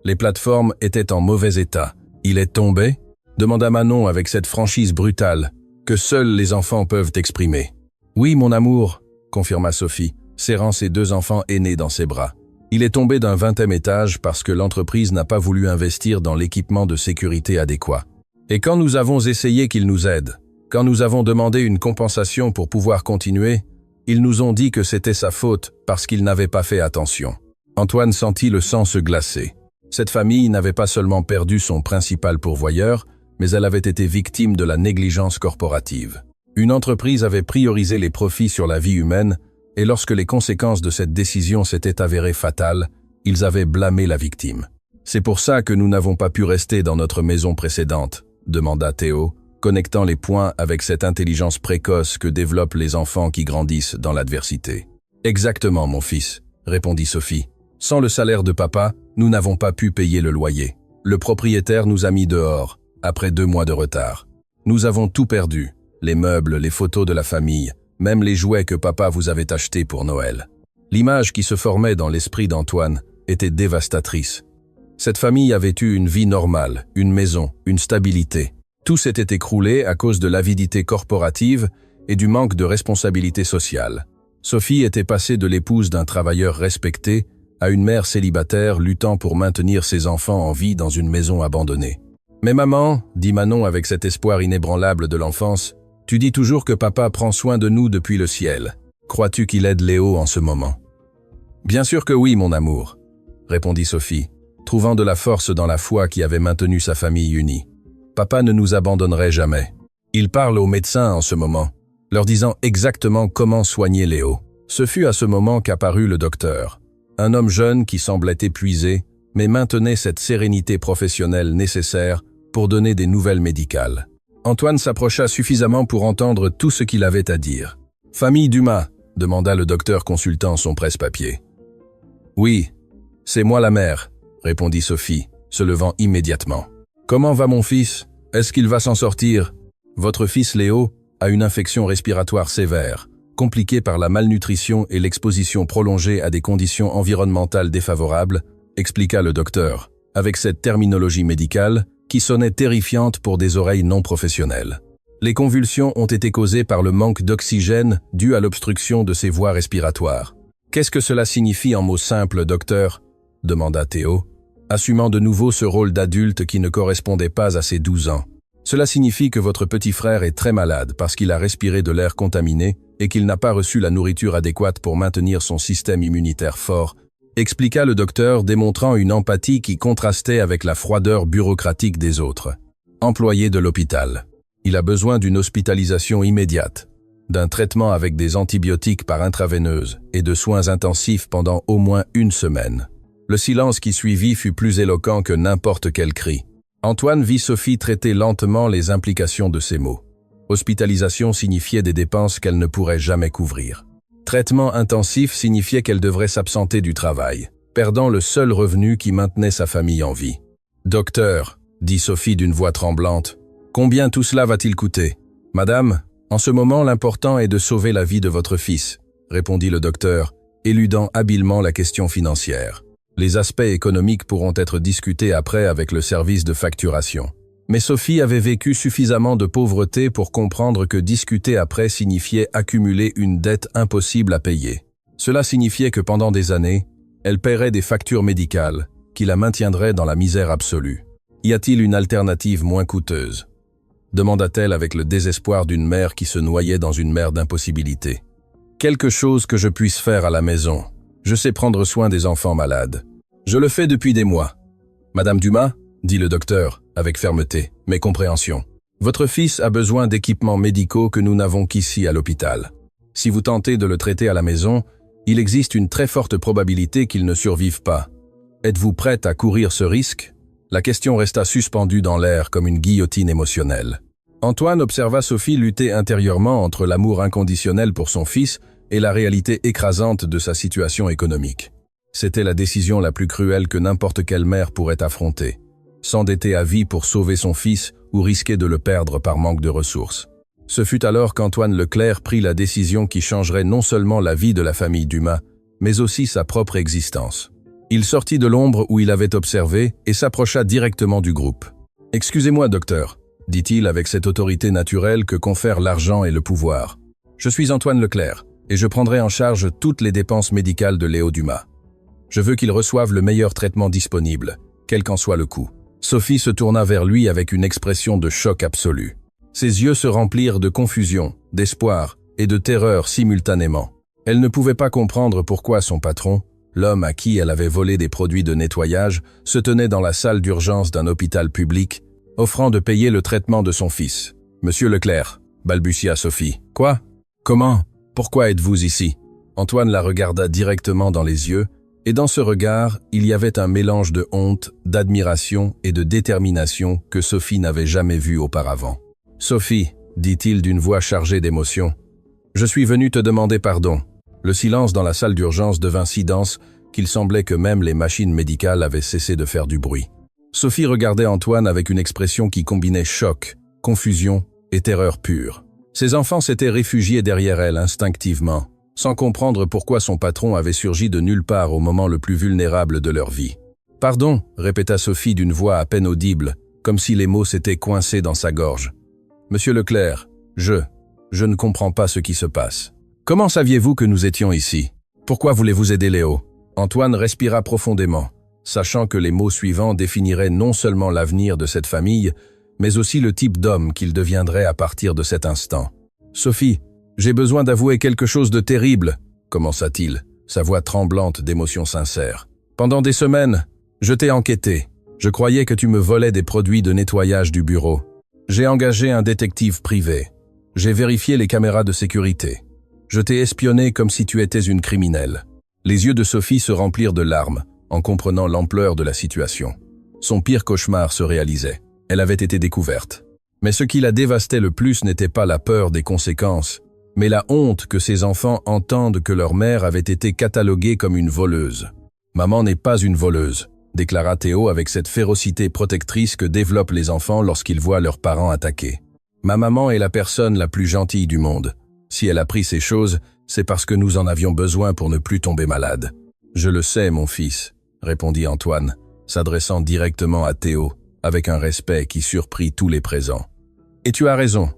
Les plateformes étaient en mauvais état. « Il est tombé ?» demanda Manon avec cette franchise brutale que seuls les enfants peuvent exprimer. « Oui, mon amour », confirma Sophie, serrant ses 2 enfants aînés dans ses bras. « Il est tombé d'un 20e étage parce que l'entreprise n'a pas voulu investir dans l'équipement de sécurité adéquat. Et quand nous avons essayé qu'ils nous aident, quand nous avons demandé une compensation pour pouvoir continuer, ils nous ont dit que c'était sa faute parce qu'ils n'avaient pas fait attention. » Antoine sentit le sang se glacer. Cette famille n'avait pas seulement perdu son principal pourvoyeur, mais elle avait été victime de la négligence corporative. Une entreprise avait priorisé les profits sur la vie humaine, et lorsque les conséquences de cette décision s'étaient avérées fatales, ils avaient blâmé la victime. « C'est pour ça que nous n'avons pas pu rester dans notre maison précédente », demanda Théo, connectant les points avec cette intelligence précoce que développent les enfants qui grandissent dans l'adversité. « Exactement, mon fils », répondit Sophie. « Sans le salaire de papa, nous n'avons pas pu payer le loyer. Le propriétaire nous a mis dehors, après 2 mois de retard. Nous avons tout perdu, les meubles, les photos de la famille, même les jouets que papa vous avait achetés pour Noël. » L'image qui se formait dans l'esprit d'Antoine était dévastatrice. Cette famille avait eu une vie normale, une maison, une stabilité. Tout s'était écroulé à cause de l'avidité corporative et du manque de responsabilité sociale. Sophie était passée de l'épouse d'un travailleur respecté à une mère célibataire luttant pour maintenir ses enfants en vie dans une maison abandonnée. « Mais maman, dit Manon avec cet espoir inébranlable de l'enfance, tu dis toujours que papa prend soin de nous depuis le ciel. Crois-tu qu'il aide Léo en ce moment ?»« Bien sûr que oui, mon amour, » répondit Sophie, trouvant de la force dans la foi qui avait maintenu sa famille unie. Papa ne nous abandonnerait jamais. Il parle aux médecins en ce moment, leur disant exactement comment soigner Léo. Ce fut à ce moment qu'apparut le docteur, un homme jeune qui semblait épuisé, mais maintenait cette sérénité professionnelle nécessaire pour donner des nouvelles médicales. Antoine s'approcha suffisamment pour entendre tout ce qu'il avait à dire. « Famille Dumas ?» demanda le docteur consultant son presse-papier. « Oui, c'est moi la mère », répondit Sophie, se levant immédiatement. « Comment va mon fils? Est-ce qu'il va s'en sortir? Votre fils Léo a une infection respiratoire sévère, compliquée par la malnutrition et l'exposition prolongée à des conditions environnementales défavorables, expliqua le docteur, avec cette terminologie médicale qui sonnait terrifiante pour des oreilles non professionnelles. Les convulsions ont été causées par le manque d'oxygène dû à l'obstruction de ses voies respiratoires. « Qu'est-ce que cela signifie en mots simples, docteur ?» demanda Théo, assumant de nouveau ce rôle d'adulte qui ne correspondait pas à ses 12 ans. « Cela signifie que votre petit frère est très malade parce qu'il a respiré de l'air contaminé et qu'il n'a pas reçu la nourriture adéquate pour maintenir son système immunitaire fort, expliqua le docteur, démontrant une empathie qui contrastait avec la froideur bureaucratique des autres. Employé de l'hôpital. Il a besoin d'une hospitalisation immédiate, d'un traitement avec des antibiotiques par intraveineuse et de soins intensifs pendant au moins 1 semaine. Le silence qui suivit fut plus éloquent que n'importe quel cri. Antoine vit Sophie traiter lentement les implications de ces mots. Hospitalisation signifiait des dépenses qu'elle ne pourrait jamais couvrir. Traitement intensif signifiait qu'elle devrait s'absenter du travail, perdant le seul revenu qui maintenait sa famille en vie. « Docteur, » dit Sophie d'une voix tremblante, « combien tout cela va-t-il coûter ?»« Madame, en ce moment l'important est de sauver la vie de votre fils, » répondit le docteur, éludant habilement la question financière. Les aspects économiques pourront être discutés après avec le service de facturation. Mais Sophie avait vécu suffisamment de pauvreté pour comprendre que discuter après signifiait accumuler une dette impossible à payer. Cela signifiait que pendant des années, elle paierait des factures médicales, qui la maintiendraient dans la misère absolue. Y a-t-il une alternative moins coûteuse ? Demanda-t-elle avec le désespoir d'une mère qui se noyait dans une mer d'impossibilités. Quelque chose que je puisse faire à la maison. Je sais prendre soin des enfants malades. Je le fais depuis des mois. Madame Dumas, dit le docteur, avec fermeté, mais compréhension. Votre fils a besoin d'équipements médicaux que nous n'avons qu'ici à l'hôpital. Si vous tentez de le traiter à la maison, il existe une très forte probabilité qu'il ne survive pas. Êtes-vous prête à courir ce risque ? La question resta suspendue dans l'air comme une guillotine émotionnelle. Antoine observa Sophie lutter intérieurement entre l'amour inconditionnel pour son fils et la réalité écrasante de sa situation économique. C'était la décision la plus cruelle que n'importe quelle mère pourrait affronter. S'endetter à vie pour sauver son fils ou risquer de le perdre par manque de ressources. Ce fut alors qu'Antoine Leclerc prit la décision qui changerait non seulement la vie de la famille Dumas, mais aussi sa propre existence. Il sortit de l'ombre où il avait observé et s'approcha directement du groupe. « Excusez-moi, docteur », dit-il avec cette autorité naturelle que confèrent l'argent et le pouvoir. « Je suis Antoine Leclerc et je prendrai en charge toutes les dépenses médicales de Léo Dumas. Je veux qu'il reçoive le meilleur traitement disponible, quel qu'en soit le coût. » Sophie se tourna vers lui avec une expression de choc absolu. Ses yeux se remplirent de confusion, d'espoir et de terreur simultanément. Elle ne pouvait pas comprendre pourquoi son patron, l'homme à qui elle avait volé des produits de nettoyage, se tenait dans la salle d'urgence d'un hôpital public, offrant de payer le traitement de son fils. « Monsieur Leclerc », balbutia Sophie. « Quoi? Comment? Pourquoi êtes-vous ici ?» Antoine la regarda directement dans les yeux, et dans ce regard, il y avait un mélange de honte, d'admiration et de détermination que Sophie n'avait jamais vu auparavant. « Sophie, » dit-il d'une voix chargée d'émotion, « je suis venu te demander pardon. » Le silence dans la salle d'urgence devint si dense qu'il semblait que même les machines médicales avaient cessé de faire du bruit. Sophie regardait Antoine avec une expression qui combinait choc, confusion et terreur pure. Ses enfants s'étaient réfugiés derrière elle instinctivement, sans comprendre pourquoi son patron avait surgi de nulle part au moment le plus vulnérable de leur vie. « Pardon », répéta Sophie d'une voix à peine audible, comme si les mots s'étaient coincés dans sa gorge. « Monsieur Leclerc, je ne comprends pas ce qui se passe. Comment saviez-vous que nous étions ici? Pourquoi voulez-vous aider Léo ?» Antoine respira profondément, sachant que les mots suivants définiraient non seulement l'avenir de cette famille, mais aussi le type d'homme qu'il deviendrait à partir de cet instant. « Sophie, j'ai besoin d'avouer quelque chose de terrible, » commença-t-il, sa voix tremblante d'émotion sincère. « Pendant des semaines, je t'ai enquêté. Je croyais que tu me volais des produits de nettoyage du bureau. J'ai engagé un détective privé. J'ai vérifié les caméras de sécurité. Je t'ai espionné comme si tu étais une criminelle. » Les yeux de Sophie se remplirent de larmes, en comprenant l'ampleur de la situation. Son pire cauchemar se réalisait. Elle avait été découverte. Mais ce qui la dévastait le plus n'était pas la peur des conséquences, mais la honte que ses enfants entendent que leur mère avait été cataloguée comme une voleuse. « Maman n'est pas une voleuse », déclara Théo avec cette férocité protectrice que développent les enfants lorsqu'ils voient leurs parents attaqués. « Ma maman est la personne la plus gentille du monde. Si elle a pris ces choses, c'est parce que nous en avions besoin pour ne plus tomber malade. »« Je le sais, mon fils », répondit Antoine, s'adressant directement à Théo, avec un respect qui surprit tous les présents. « Et tu as raison.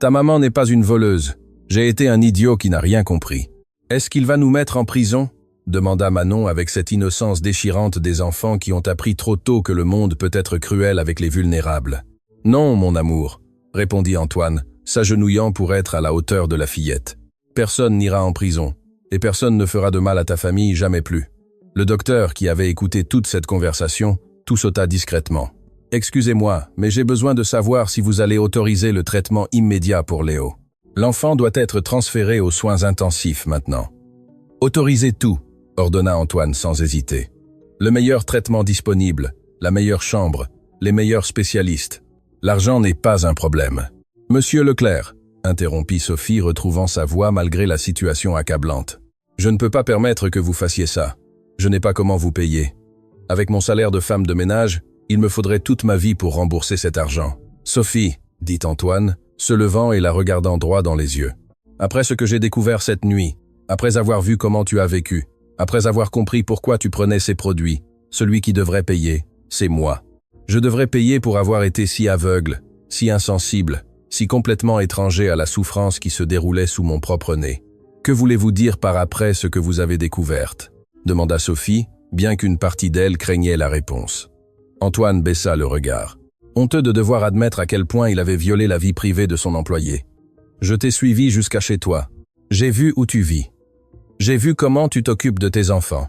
Ta maman n'est pas une voleuse. J'ai été un idiot qui n'a rien compris. »« Est-ce qu'il va nous mettre en prison ?» demanda Manon avec cette innocence déchirante des enfants qui ont appris trop tôt que le monde peut être cruel avec les vulnérables. « Non, mon amour, » répondit Antoine, s'agenouillant pour être à la hauteur de la fillette. « Personne n'ira en prison, et personne ne fera de mal à ta famille jamais plus. » Le docteur, qui avait écouté toute cette conversation, tout sauta discrètement. « Excusez-moi, mais j'ai besoin de savoir si vous allez autoriser le traitement immédiat pour Léo. L'enfant doit être transféré aux soins intensifs maintenant. »« Autorisez tout, » ordonna Antoine sans hésiter. « Le meilleur traitement disponible, la meilleure chambre, les meilleurs spécialistes. L'argent n'est pas un problème. »« Monsieur Leclerc, » interrompit Sophie, retrouvant sa voix malgré la situation accablante. « Je ne peux pas permettre que vous fassiez ça. Je n'ai pas comment vous payer. Avec mon salaire de femme de ménage, il me faudrait toute ma vie pour rembourser cet argent. »« Sophie, » dit Antoine, se levant et la regardant droit dans les yeux. « Après ce que j'ai découvert cette nuit, après avoir vu comment tu as vécu, après avoir compris pourquoi tu prenais ces produits, celui qui devrait payer, c'est moi. Je devrais payer pour avoir été si aveugle, si insensible, si complètement étranger à la souffrance qui se déroulait sous mon propre nez. Que voulez-vous dire par après ce que vous avez découverte ?» demanda Sophie, bien qu'une partie d'elle craignait la réponse. Antoine baissa le regard, honteux de devoir admettre à quel point il avait violé la vie privée de son employé. « Je t'ai suivi jusqu'à chez toi. J'ai vu où tu vis. J'ai vu comment tu t'occupes de tes enfants.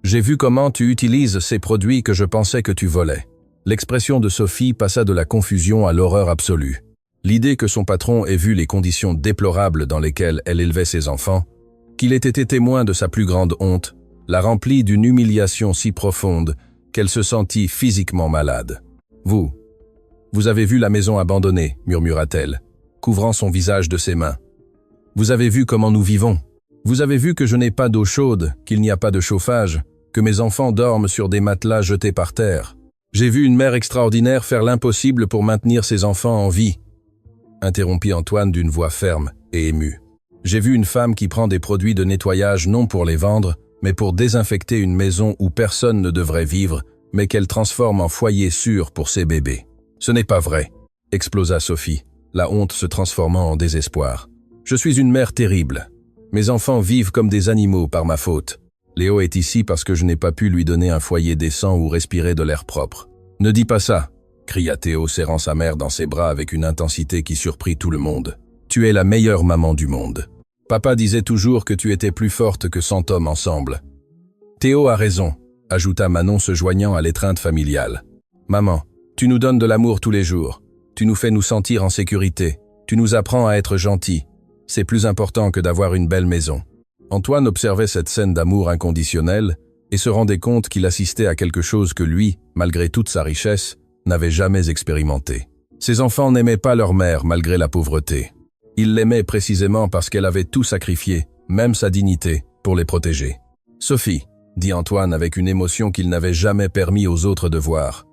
J'ai vu comment tu utilises ces produits que je pensais que tu volais. » L'expression de Sophie passa de la confusion à l'horreur absolue. L'idée que son patron ait vu les conditions déplorables dans lesquelles elle élevait ses enfants, qu'il ait été témoin de sa plus grande honte, la remplit d'une humiliation si profonde qu'elle se sentit physiquement malade. « Vous avez vu la maison abandonnée, » murmura-t-elle, couvrant son visage de ses mains. « Vous avez vu comment nous vivons. Vous avez vu que je n'ai pas d'eau chaude, qu'il n'y a pas de chauffage, que mes enfants dorment sur des matelas jetés par terre. J'ai vu une mère extraordinaire faire l'impossible pour maintenir ses enfants en vie. » interrompit Antoine d'une voix ferme et émue. « J'ai vu une femme qui prend des produits de nettoyage non pour les vendre, mais pour désinfecter une maison où personne ne devrait vivre, mais qu'elle transforme en foyer sûr pour ses bébés. »« Ce n'est pas vrai !» explosa Sophie, la honte se transformant en désespoir. « Je suis une mère terrible. Mes enfants vivent comme des animaux par ma faute. Léo est ici parce que je n'ai pas pu lui donner un foyer décent où respirer de l'air propre. »« Ne dis pas ça !» cria Théo serrant sa mère dans ses bras avec une intensité qui surprit tout le monde. « Tu es la meilleure maman du monde. Papa disait toujours que tu étais plus forte que 100 hommes ensemble. »« Théo a raison », ajouta Manon se joignant à l'étreinte familiale. « Maman, Tu nous donnes de l'amour tous les jours. Tu nous fais nous sentir en sécurité. Tu nous apprends à être gentils. C'est plus important que d'avoir une belle maison. » Antoine observait cette scène d'amour inconditionnel et se rendait compte qu'il assistait à quelque chose que lui, malgré toute sa richesse, n'avait jamais expérimenté. Ses enfants n'aimaient pas leur mère malgré la pauvreté. Ils l'aimaient précisément parce qu'elle avait tout sacrifié, même sa dignité, pour les protéger. « Sophie, » dit Antoine avec une émotion qu'il n'avait jamais permis aux autres de voir.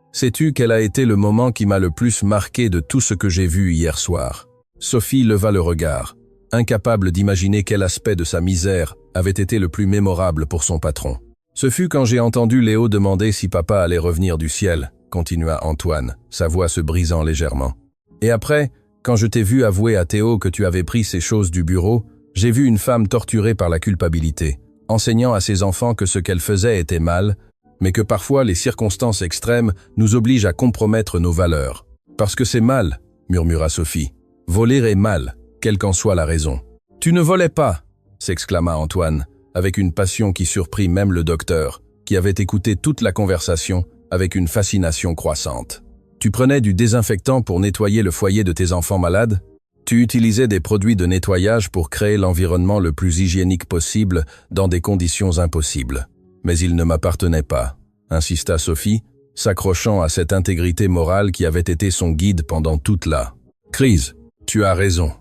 « Sais-tu quel a été le moment qui m'a le plus marqué de tout ce que j'ai vu hier soir ?» Sophie leva le regard, incapable d'imaginer quel aspect de sa misère avait été le plus mémorable pour son patron. « Ce fut quand j'ai entendu Léo demander si papa allait revenir du ciel, » continua Antoine, sa voix se brisant légèrement. « Et après, quand je t'ai vu avouer à Théo que tu avais pris ces choses du bureau, j'ai vu une femme torturée par la culpabilité, enseignant à ses enfants que ce qu'elle faisait était mal, mais que parfois les circonstances extrêmes nous obligent à compromettre nos valeurs. Parce que c'est mal, » murmura Sophie. « Voler est mal, quelle qu'en soit la raison. »« Tu ne volais pas !» s'exclama Antoine, avec une passion qui surprit même le docteur, qui avait écouté toute la conversation avec une fascination croissante. « Tu prenais du désinfectant pour nettoyer le foyer de tes enfants malades ? Tu utilisais des produits de nettoyage pour créer l'environnement le plus hygiénique possible dans des conditions impossibles. Mais il ne m'appartenait pas, » insista Sophie, s'accrochant à cette intégrité morale qui avait été son guide pendant toute la crise. « Tu as raison, »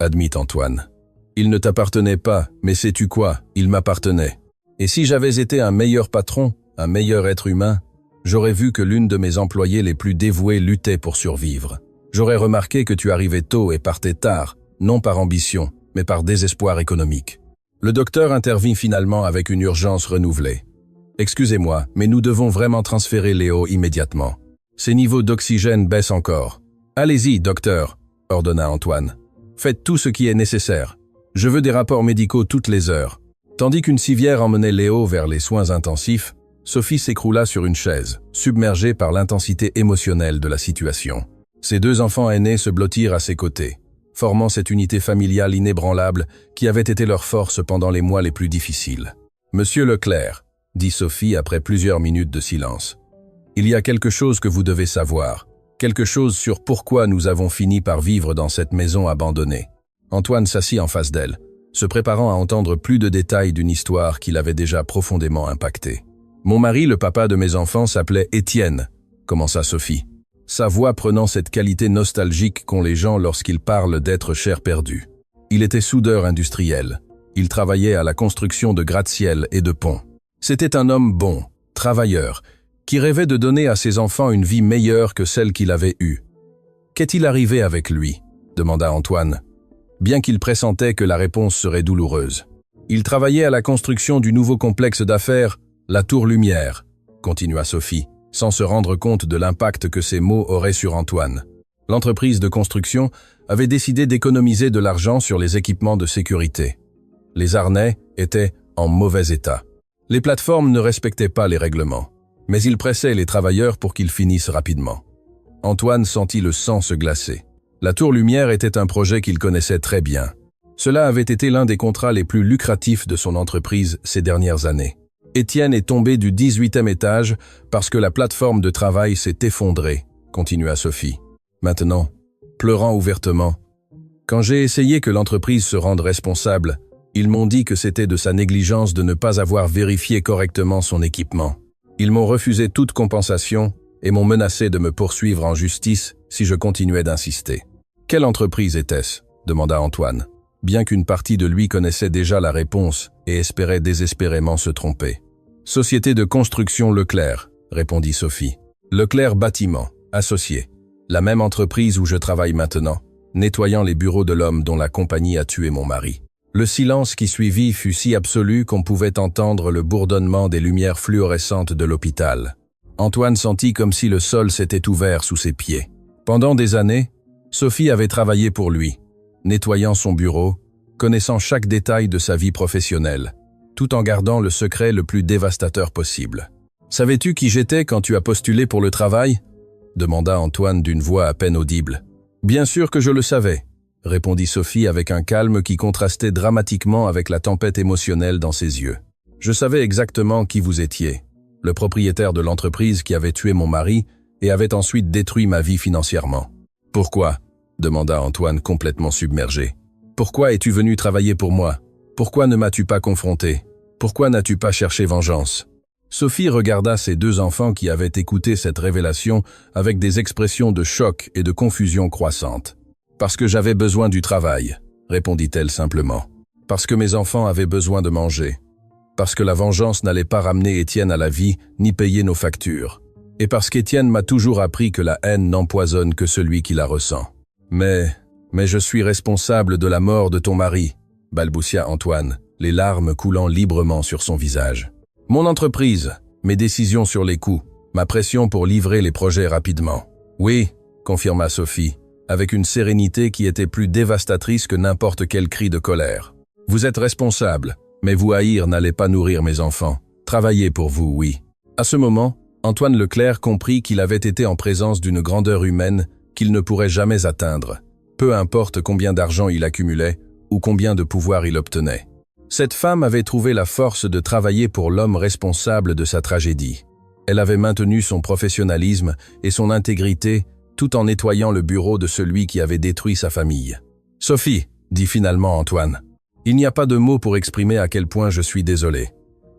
admit Antoine. « Il ne t'appartenait pas, mais sais-tu quoi, il m'appartenait. Et si j'avais été un meilleur patron, un meilleur être humain, j'aurais vu que l'une de mes employées les plus dévouées luttait pour survivre. J'aurais remarqué que tu arrivais tôt et partais tard, non par ambition, mais par désespoir économique. » Le docteur intervint finalement avec une urgence renouvelée. « Excusez-moi, mais nous devons vraiment transférer Léo immédiatement. Ses niveaux d'oxygène baissent encore. »« Allez-y, docteur, » ordonna Antoine. « Faites tout ce qui est nécessaire. Je veux des rapports médicaux toutes les heures. » Tandis qu'une civière emmenait Léo vers les soins intensifs, Sophie s'écroula sur une chaise, submergée par l'intensité émotionnelle de la situation. Ses deux enfants aînés se blottirent à ses côtés, formant cette unité familiale inébranlable qui avait été leur force pendant les mois les plus difficiles. « Monsieur Leclerc, » dit Sophie après plusieurs minutes de silence, « il y a quelque chose que vous devez savoir, quelque chose sur pourquoi nous avons fini par vivre dans cette maison abandonnée. » Antoine s'assit en face d'elle, se préparant à entendre plus de détails d'une histoire qui l'avait déjà profondément impacté. « Mon mari, le papa de mes enfants, s'appelait Étienne, » commença Sophie, sa voix prenant cette qualité nostalgique qu'ont les gens lorsqu'ils parlent d'être chair perdue. Il était soudeur industriel. Il travaillait à la construction de gratte-ciel et de ponts. C'était un homme bon, travailleur, qui rêvait de donner à ses enfants une vie meilleure que celle qu'il avait eue. « Qu'est-il arrivé avec lui ?» demanda Antoine, bien qu'il pressentait que la réponse serait douloureuse. « Il travaillait à la construction du nouveau complexe d'affaires, la Tour Lumière, » continua Sophie, sans se rendre compte de l'impact que ces mots auraient sur Antoine. L'entreprise de construction avait décidé d'économiser de l'argent sur les équipements de sécurité. Les harnais étaient en mauvais état. Les plateformes ne respectaient pas les règlements, mais ils pressaient les travailleurs pour qu'ils finissent rapidement. Antoine sentit le sang se glacer. La Tour Lumière était un projet qu'il connaissait très bien. Cela avait été l'un des contrats les plus lucratifs de son entreprise ces dernières années. Étienne est tombé du 18e étage parce que la plateforme de travail s'est effondrée, continua Sophie. Maintenant, pleurant ouvertement, « Quand j'ai essayé que l'entreprise se rende responsable, ils m'ont dit que c'était de sa négligence de ne pas avoir vérifié correctement son équipement. Ils m'ont refusé toute compensation et m'ont menacé de me poursuivre en justice si je continuais d'insister. » « Quelle entreprise était-ce » demanda Antoine, bien qu'une partie de lui connaissait déjà la réponse et espérait désespérément se tromper. « Société de construction Leclerc » répondit Sophie. « Leclerc Bâtiment, associé. La même entreprise où je travaille maintenant, nettoyant les bureaux de l'homme dont la compagnie a tué mon mari. » Le silence qui suivit fut si absolu qu'on pouvait entendre le bourdonnement des lumières fluorescentes de l'hôpital. Antoine sentit comme si le sol s'était ouvert sous ses pieds. Pendant des années, Sophie avait travaillé pour lui, nettoyant son bureau, connaissant chaque détail de sa vie professionnelle, tout en gardant le secret le plus dévastateur possible. « Savais-tu qui j'étais quand tu as postulé pour le travail ?» demanda Antoine d'une voix à peine audible. « Bien sûr que je le savais, » répondit Sophie avec un calme qui contrastait dramatiquement avec la tempête émotionnelle dans ses yeux. « Je savais exactement qui vous étiez, le propriétaire de l'entreprise qui avait tué mon mari et avait ensuite détruit ma vie financièrement. « Pourquoi ?» demanda Antoine complètement submergé. « Pourquoi es-tu venu travailler pour moi? Pourquoi ne m'as-tu pas confronté? Pourquoi n'as-tu pas cherché vengeance ?» Sophie regarda ses deux enfants qui avaient écouté cette révélation avec des expressions de choc et de confusion croissante. « Parce que j'avais besoin du travail, » répondit-elle simplement. « Parce que mes enfants avaient besoin de manger. Parce que la vengeance n'allait pas ramener Étienne à la vie ni payer nos factures. Et parce qu'Étienne m'a toujours appris que la haine n'empoisonne que celui qui la ressent. Mais je suis responsable de la mort de ton mari, » balbutia Antoine, les larmes coulant librement sur son visage. « Mon entreprise, mes décisions sur les coûts, ma pression pour livrer les projets rapidement. »« Oui, » confirma Sophie, avec une sérénité qui était plus dévastatrice que n'importe quel cri de colère. « Vous êtes responsable, mais vous haïr n'allez pas nourrir mes enfants. Travaillez pour vous, oui. » À ce moment, Antoine Leclerc comprit qu'il avait été en présence d'une grandeur humaine qu'il ne pourrait jamais atteindre, peu importe combien d'argent il accumulait ou combien de pouvoir il obtenait. Cette femme avait trouvé la force de travailler pour l'homme responsable de sa tragédie. Elle avait maintenu son professionnalisme et son intégrité tout en nettoyant le bureau de celui qui avait détruit sa famille. « Sophie, » dit finalement Antoine, « il n'y a pas de mots pour exprimer à quel point je suis désolé.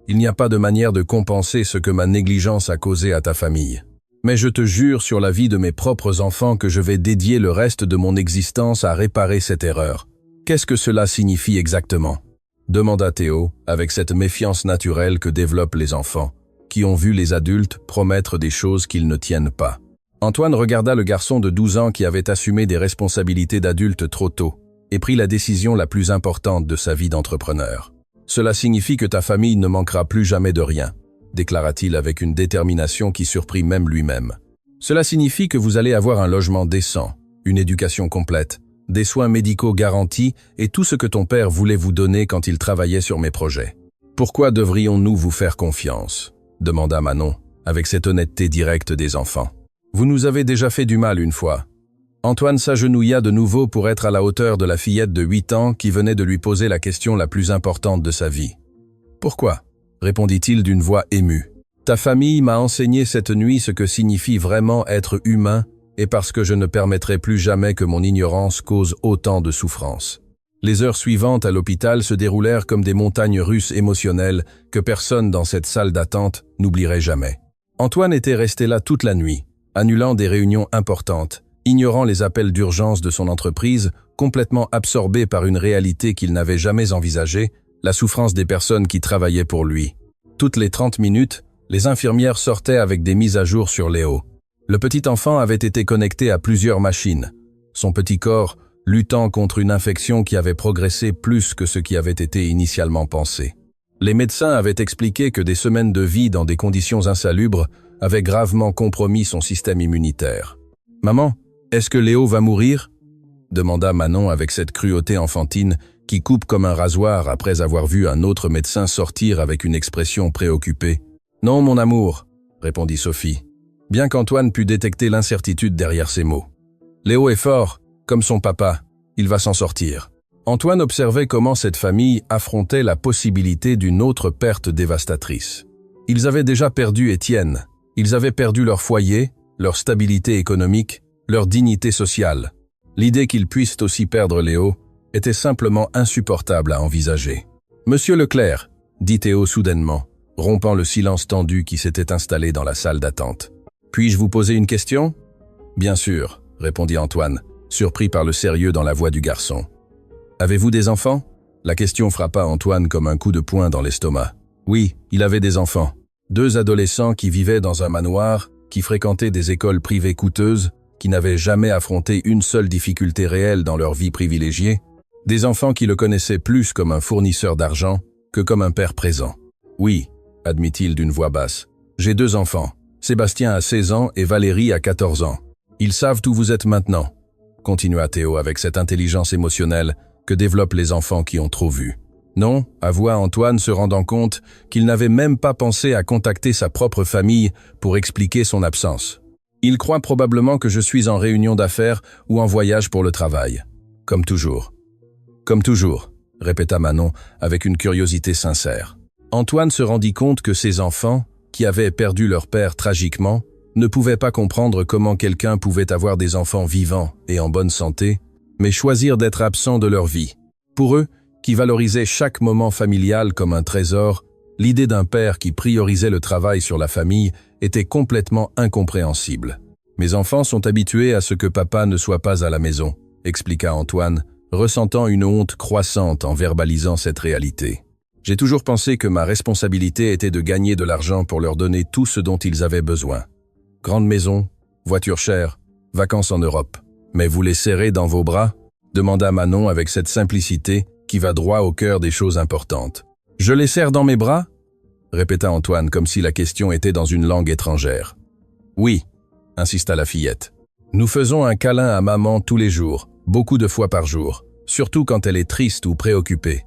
Il n'y a pas de manière de compenser ce que ma négligence a causé à ta famille. Mais je te jure sur la vie de mes propres enfants que je vais dédier le reste de mon existence à réparer cette erreur. Qu'est-ce que cela signifie exactement ?» demanda Théo, avec cette méfiance naturelle que développent les enfants, qui ont vu les adultes promettre des choses qu'ils ne tiennent pas. Antoine regarda le garçon de 12 ans qui avait assumé des responsabilités d'adulte trop tôt et prit la décision la plus importante de sa vie d'entrepreneur. « Cela signifie que ta famille ne manquera plus jamais de rien, » déclara-t-il avec une détermination qui surprit même lui-même. « Cela signifie que vous allez avoir un logement décent, une éducation complète, des soins médicaux garantis et tout ce que ton père voulait vous donner quand il travaillait sur mes projets. Pourquoi devrions-nous vous faire confiance ?» demanda Manon, avec cette honnêteté directe des enfants. « Vous nous avez déjà fait du mal une fois. » Antoine s'agenouilla de nouveau pour être à la hauteur de la fillette de 8 ans qui venait de lui poser la question la plus importante de sa vie. « Pourquoi ?» répondit-il d'une voix émue. « Ta famille m'a enseigné cette nuit ce que signifie vraiment être humain et parce que je ne permettrai plus jamais que mon ignorance cause autant de souffrance. » Les heures suivantes à l'hôpital se déroulèrent comme des montagnes russes émotionnelles que personne dans cette salle d'attente n'oublierait jamais. Antoine était resté là toute la nuit, annulant des réunions importantes, ignorant les appels d'urgence de son entreprise, complètement absorbé par une réalité qu'il n'avait jamais envisagée, la souffrance des personnes qui travaillaient pour lui. Toutes les 30 minutes, les infirmières sortaient avec des mises à jour sur Léo. Le petit enfant avait été connecté à plusieurs machines, son petit corps luttant contre une infection qui avait progressé plus que ce qui avait été initialement pensé. Les médecins avaient expliqué que des semaines de vie dans des conditions insalubres avaient gravement compromis son système immunitaire. « Maman, est-ce que Léo va mourir ?» demanda Manon avec cette cruauté enfantine qui coupe comme un rasoir après avoir vu un autre médecin sortir avec une expression préoccupée. « Non, mon amour, » répondit Sophie, bien qu'Antoine put détecter l'incertitude derrière ses mots. « Léo est fort, comme son papa, il va s'en sortir. » Antoine observait comment cette famille affrontait la possibilité d'une autre perte dévastatrice. Ils avaient déjà perdu Étienne, ils avaient perdu leur foyer, leur stabilité économique, leur dignité sociale. L'idée qu'ils puissent aussi perdre Léo était simplement insupportable à envisager. « Monsieur Leclerc, » dit Théo soudainement, rompant le silence tendu qui s'était installé dans la salle d'attente. « Puis-je vous poser une question ?»« Bien sûr, » répondit Antoine, surpris par le sérieux dans la voix du garçon. « Avez-vous des enfants ?» La question frappa Antoine comme un coup de poing dans l'estomac. Oui, il avait des enfants. 2 adolescents qui vivaient dans un manoir, qui fréquentaient des écoles privées coûteuses, qui n'avaient jamais affronté une seule difficulté réelle dans leur vie privilégiée, des enfants qui le connaissaient plus comme un fournisseur d'argent que comme un père présent. « Oui, » admit-il d'une voix basse, « j'ai 2 enfants. Sébastien a 16 ans et Valérie a 14 ans. Ils savent où vous êtes maintenant, » continua Théo avec cette intelligence émotionnelle que développent les enfants qui ont trop vu. « Non » avoua Antoine se rendant compte qu'il n'avait même pas pensé à contacter sa propre famille pour expliquer son absence. « Ils croient probablement que je suis en réunion d'affaires ou en voyage pour le travail. Comme toujours. »« Comme toujours », répéta Manon avec une curiosité sincère. Antoine se rendit compte que ses enfants, qui avaient perdu leur père tragiquement, ne pouvaient pas comprendre comment quelqu'un pouvait avoir des enfants vivants et en bonne santé, mais choisir d'être absent de leur vie. Pour eux, qui valorisaient chaque moment familial comme un trésor, l'idée d'un père qui priorisait le travail sur la famille était complètement incompréhensible. « Mes enfants sont habitués à ce que papa ne soit pas à la maison », expliqua Antoine, ressentant une honte croissante en verbalisant cette réalité. « J'ai toujours pensé que ma responsabilité était de gagner de l'argent pour leur donner tout ce dont ils avaient besoin. Grande maison, voiture chère, vacances en Europe. Mais vous les serrez dans vos bras ?» demanda Manon avec cette simplicité qui va droit au cœur des choses importantes. « Je les serre dans mes bras ?» répéta Antoine comme si la question était dans une langue étrangère. « Oui », insista la fillette. « Nous faisons un câlin à maman tous les jours, beaucoup de fois par jour, surtout quand elle est triste ou préoccupée.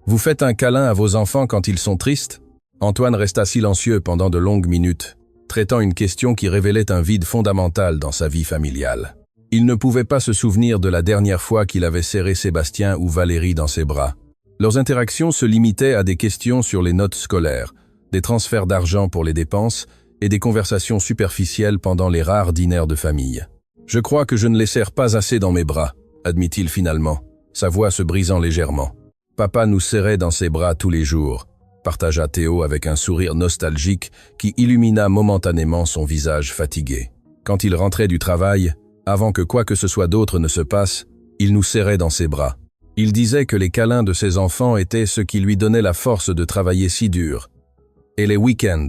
Vous faites un câlin à vos enfants quand ils sont tristes ?» Antoine resta silencieux pendant de longues minutes, traitant une question qui révélait un vide fondamental dans sa vie familiale. Il ne pouvait pas se souvenir de la dernière fois qu'il avait serré Sébastien ou Valérie dans ses bras. Leurs interactions se limitaient à des questions sur les notes scolaires, des transferts d'argent pour les dépenses et des conversations superficielles pendant les rares dîners de famille. « Je crois que je ne les serre pas assez dans mes bras », admit-il finalement, sa voix se brisant légèrement. « Papa nous serrait dans ses bras tous les jours », partagea Théo avec un sourire nostalgique qui illumina momentanément son visage fatigué. Quand il rentrait du travail, avant que quoi que ce soit d'autre ne se passe, il nous serrait dans ses bras. Il disait que les câlins de ses enfants étaient ce qui lui donnait la force de travailler si dur. « Et les week-ends »,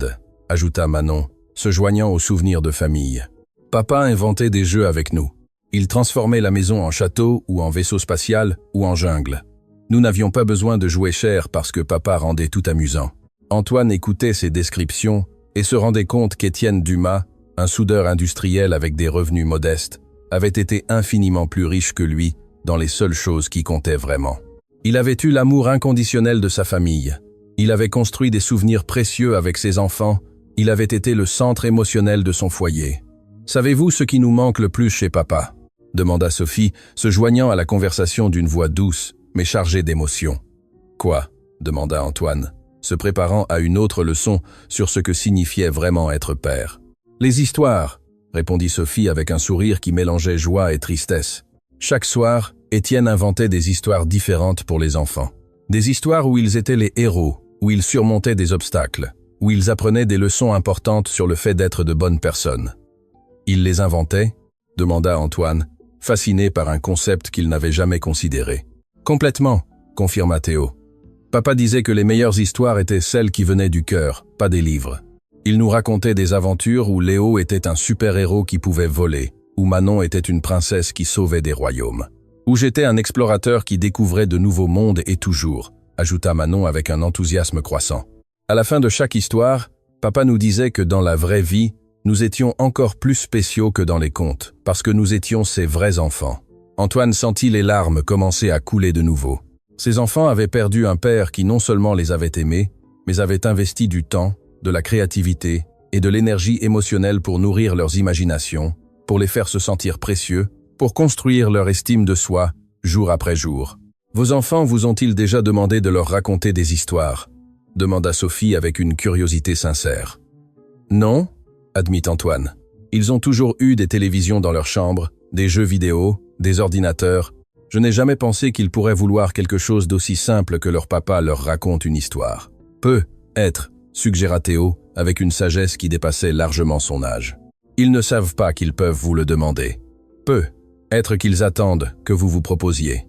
ajouta Manon, se joignant aux souvenirs de famille. « Papa inventait des jeux avec nous. Il transformait la maison en château ou en vaisseau spatial ou en jungle. Nous n'avions pas besoin de jouer cher parce que papa rendait tout amusant. » Antoine écoutait ces descriptions et se rendait compte qu'Étienne Dumas, un soudeur industriel avec des revenus modestes, avait été infiniment plus riche que lui dans les seules choses qui comptaient vraiment. Il avait eu l'amour inconditionnel de sa famille. Il avait construit des souvenirs précieux avec ses enfants. Il avait été le centre émotionnel de son foyer. « Savez-vous ce qui nous manque le plus chez papa ?» demanda Sophie, se joignant à la conversation d'une voix douce, mais chargée d'émotion. « Quoi ?» demanda Antoine, se préparant à une autre leçon sur ce que signifiait vraiment être père. « Les histoires !» répondit Sophie avec un sourire qui mélangeait joie et tristesse. Chaque soir, Étienne inventait des histoires différentes pour les enfants. Des histoires où ils étaient les héros, où ils surmontaient des obstacles, où ils apprenaient des leçons importantes sur le fait d'être de bonnes personnes. « Il les inventait ?» demanda Antoine, fasciné par un concept qu'il n'avait jamais considéré. « Complètement », confirma Théo. « Papa disait que les meilleures histoires étaient celles qui venaient du cœur, pas des livres. Il nous racontait des aventures où Léo était un super-héros qui pouvait voler, où Manon était une princesse qui sauvait des royaumes, où j'étais un explorateur qui découvrait de nouveaux mondes et toujours, ajouta Manon avec un enthousiasme croissant. À la fin de chaque histoire, papa nous disait que dans la vraie vie, nous étions encore plus spéciaux que dans les contes, parce que nous étions ses vrais enfants. Antoine sentit les larmes commencer à couler de nouveau. Ses enfants avaient perdu un père qui non seulement les avait aimés, mais avait investi du temps, de la créativité et de l'énergie émotionnelle pour nourrir leurs imaginations, pour les faire se sentir précieux, pour construire leur estime de soi, jour après jour. « Vos enfants vous ont-ils déjà demandé de leur raconter des histoires ?» demanda Sophie avec une curiosité sincère. « Non », admit Antoine. « Ils ont toujours eu des télévisions dans leur chambre, des jeux vidéo, des ordinateurs. Je n'ai jamais pensé qu'ils pourraient vouloir quelque chose d'aussi simple que leur papa leur raconte une histoire. »« Peut être », suggéra Théo, avec une sagesse qui dépassait largement son âge. « Ils ne savent pas qu'ils peuvent vous le demander. Peut être qu'ils attendent que vous vous proposiez. »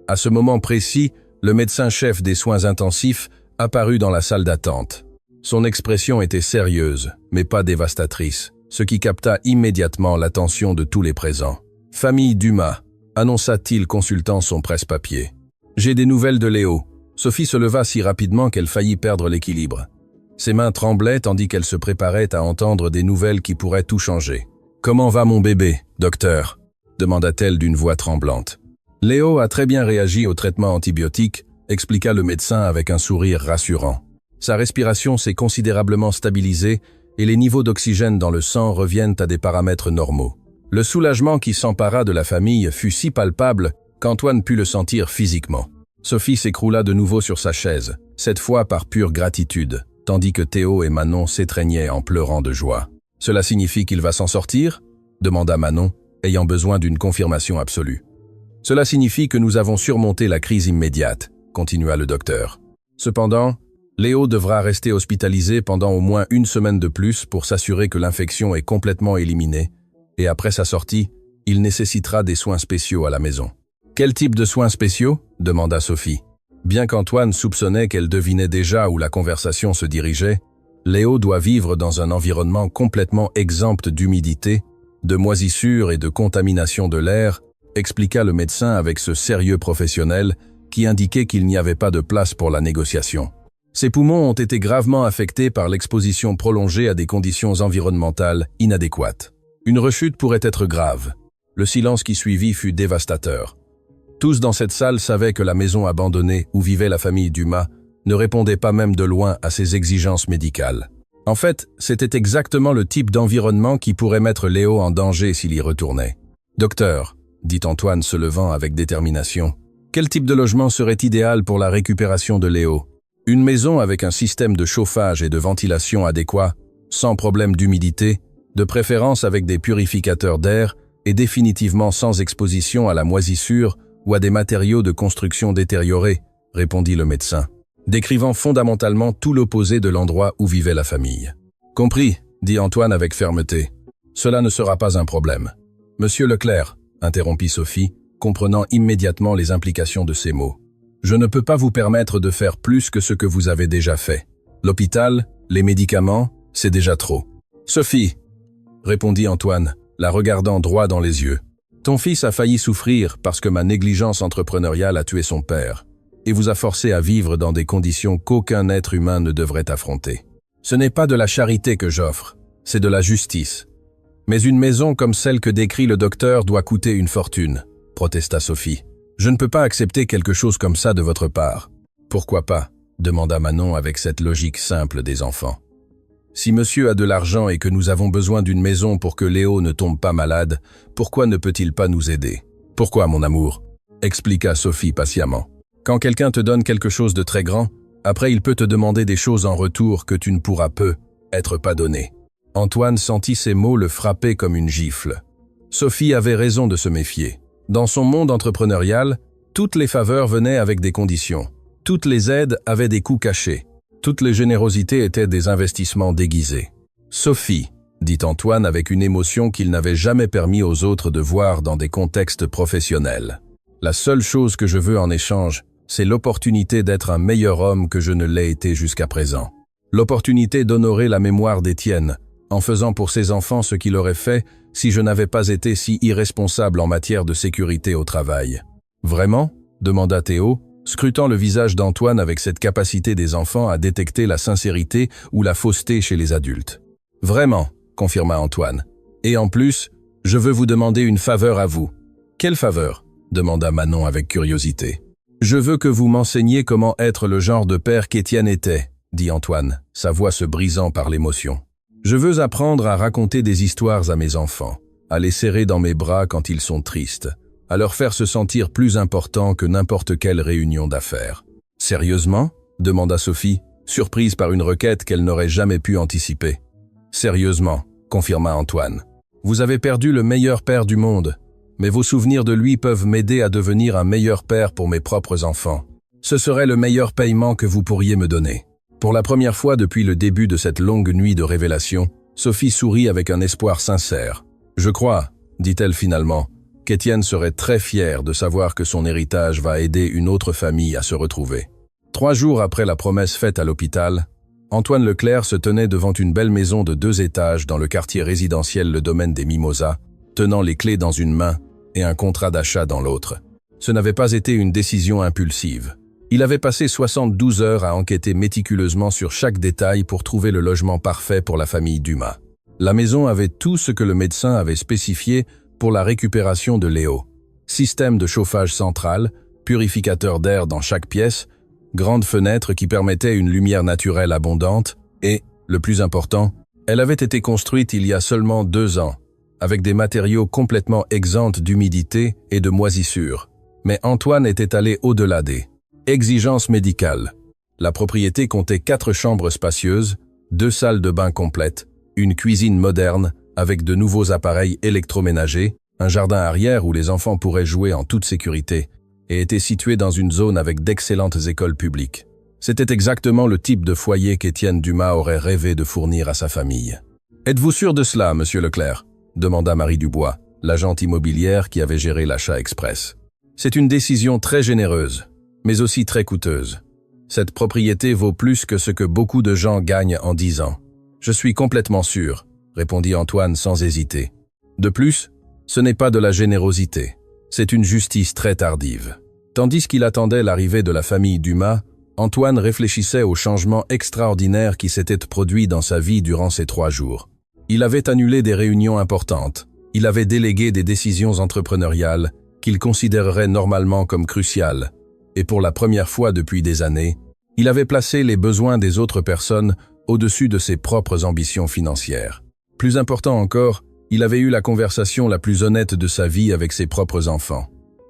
À ce moment précis, le médecin-chef des soins intensifs apparut dans la salle d'attente. Son expression était sérieuse, mais pas dévastatrice, ce qui capta immédiatement l'attention de tous les présents. « Famille Dumas », annonça-t-il consultant son presse-papier. « J'ai des nouvelles de Léo. » Sophie se leva si rapidement qu'elle faillit perdre l'équilibre. Ses mains tremblaient tandis qu'elle se préparait à entendre des nouvelles qui pourraient tout changer. « Comment va mon bébé, docteur ?» demanda-t-elle d'une voix tremblante. « Léo a très bien réagi au traitement antibiotique », expliqua le médecin avec un sourire rassurant. Sa respiration s'est considérablement stabilisée et les niveaux d'oxygène dans le sang reviennent à des paramètres normaux. Le soulagement qui s'empara de la famille fut si palpable qu'Antoine put le sentir physiquement. Sophie s'écroula de nouveau sur sa chaise, cette fois par pure gratitude, tandis que Théo et Manon s'étreignaient en pleurant de joie. Cela signifie qu'il va s'en sortir? Demanda Manon, ayant besoin d'une confirmation absolue. Cela signifie que nous avons surmonté la crise immédiate, continua le docteur. Cependant, Léo devra rester hospitalisé pendant au moins 1 semaine de plus pour s'assurer que l'infection est complètement éliminée, et après sa sortie, il nécessitera des soins spéciaux à la maison. Quel type de soins spéciaux? Demanda Sophie. Bien qu'Antoine soupçonnait qu'elle devinait déjà où la conversation se dirigeait, Léo doit vivre dans un environnement complètement exempt d'humidité, de moisissure et de contamination de l'air, expliqua le médecin avec ce sérieux professionnel qui indiquait qu'il n'y avait pas de place pour la négociation. Ses poumons ont été gravement affectés par l'exposition prolongée à des conditions environnementales inadéquates. Une rechute pourrait être grave. Le silence qui suivit fut dévastateur. Tous dans cette salle savaient que la maison abandonnée où vivait la famille Dumas ne répondait pas même de loin à ses exigences médicales. En fait, c'était exactement le type d'environnement qui pourrait mettre Léo en danger s'il y retournait. « Docteur », dit Antoine se levant avec détermination, « quel type de logement serait idéal pour la récupération de Léo ? Une maison avec un système de chauffage et de ventilation adéquat, sans problème d'humidité, de préférence avec des purificateurs d'air et définitivement sans exposition à la moisissure ou à des matériaux de construction détériorés, répondit le médecin, décrivant fondamentalement tout l'opposé de l'endroit où vivait la famille. Compris, dit Antoine avec fermeté. Cela ne sera pas un problème. Monsieur Leclerc, interrompit Sophie, comprenant immédiatement les implications de ces mots. Je ne peux pas vous permettre de faire plus que ce que vous avez déjà fait. L'hôpital, les médicaments, c'est déjà trop. Sophie, répondit Antoine, la regardant droit dans les yeux. Ton fils a failli souffrir parce que ma négligence entrepreneuriale a tué son père et vous a forcé à vivre dans des conditions qu'aucun être humain ne devrait affronter. Ce n'est pas de la charité que j'offre, c'est de la justice. Mais une maison comme celle que décrit le docteur doit coûter une fortune, protesta Sophie. Je ne peux pas accepter quelque chose comme ça de votre part. Pourquoi pas? Demanda Manon avec cette logique simple des enfants. Si monsieur a de l'argent et que nous avons besoin d'une maison pour que Léo ne tombe pas malade, pourquoi ne peut-il pas nous aider? Pourquoi, mon amour? Expliqua Sophie patiemment. Quand quelqu'un te donne quelque chose de très grand, après il peut te demander des choses en retour que tu ne pourras être pas donné. Antoine sentit ces mots le frapper comme une gifle. Sophie avait raison de se méfier. Dans son monde entrepreneurial, toutes les faveurs venaient avec des conditions. Toutes les aides avaient des coûts cachés. Toutes les générosités étaient des investissements déguisés. « Sophie », dit Antoine avec une émotion qu'il n'avait jamais permis aux autres de voir dans des contextes professionnels. « La seule chose que je veux en échange, c'est l'opportunité d'être un meilleur homme que je ne l'ai été jusqu'à présent. L'opportunité d'honorer la mémoire d'Étienne, en faisant pour ses enfants ce qu'il aurait fait si je n'avais pas été si irresponsable en matière de sécurité au travail. »« Vraiment ?» demanda Théo, scrutant le visage d'Antoine avec cette capacité des enfants à détecter la sincérité ou la fausseté chez les adultes. « Vraiment », confirma Antoine. « Et en plus, je veux vous demander une faveur à vous. »« Quelle faveur ?» demanda Manon avec curiosité. « Je veux que vous m'enseigniez comment être le genre de père qu'Étienne était, » dit Antoine, sa voix se brisant par l'émotion. « Je veux apprendre à raconter des histoires à mes enfants, à les serrer dans mes bras quand ils sont tristes, à leur faire se sentir plus importants que n'importe quelle réunion d'affaires. »« Sérieusement ?» demanda Sophie, surprise par une requête qu'elle n'aurait jamais pu anticiper. « Sérieusement », confirma Antoine. « Vous avez perdu le meilleur père du monde, mais vos souvenirs de lui peuvent m'aider à devenir un meilleur père pour mes propres enfants. Ce serait le meilleur paiement que vous pourriez me donner. » Pour la première fois depuis le début de cette longue nuit de révélation, Sophie sourit avec un espoir sincère. « Je crois, dit-elle finalement, qu'Étienne serait très fier de savoir que son héritage va aider une autre famille à se retrouver. » 3 jours après la promesse faite à l'hôpital, Antoine Leclerc se tenait devant une belle maison de 2 étages dans le quartier résidentiel Le Domaine des Mimosas, tenant les clés dans une main et un contrat d'achat dans l'autre. Ce n'avait pas été une décision impulsive. Il avait passé 72 heures à enquêter méticuleusement sur chaque détail pour trouver le logement parfait pour la famille Dumas. La maison avait tout ce que le médecin avait spécifié pour la récupération de Léo. Système de chauffage central, purificateur d'air dans chaque pièce, grandes fenêtres qui permettaient une lumière naturelle abondante et, le plus important, elle avait été construite il y a seulement 2 ans, avec des matériaux complètement exempts d'humidité et de moisissure. Mais Antoine était allé au-delà des exigences médicales. La propriété comptait 4 chambres spacieuses, 2 salles de bain complètes, Une cuisine moderne, avec de nouveaux appareils électroménagers, un jardin arrière où les enfants pourraient jouer en toute sécurité, et était situé dans une zone avec d'excellentes écoles publiques. C'était exactement le type de foyer qu'Étienne Dumas aurait rêvé de fournir à sa famille. « Êtes-vous sûr de cela, monsieur Leclerc ?» demanda Marie Dubois, l'agente immobilière qui avait géré l'achat express. « C'est une décision très généreuse, mais aussi très coûteuse. Cette propriété vaut plus que ce que beaucoup de gens gagnent en 10 ans. Je suis complètement sûr, » répondit Antoine sans hésiter. De plus, ce n'est pas de la générosité, c'est une justice très tardive. Tandis qu'il attendait l'arrivée de la famille Dumas, Antoine réfléchissait aux changements extraordinaires qui s'étaient produits dans sa vie durant ces 3 jours. Il avait annulé des réunions importantes, il avait délégué des décisions entrepreneuriales qu'il considérerait normalement comme cruciales, et pour la première fois depuis des années, il avait placé les besoins des autres personnes au-dessus de ses propres ambitions financières. Plus important encore, il avait eu la conversation la plus honnête de sa vie avec ses propres enfants.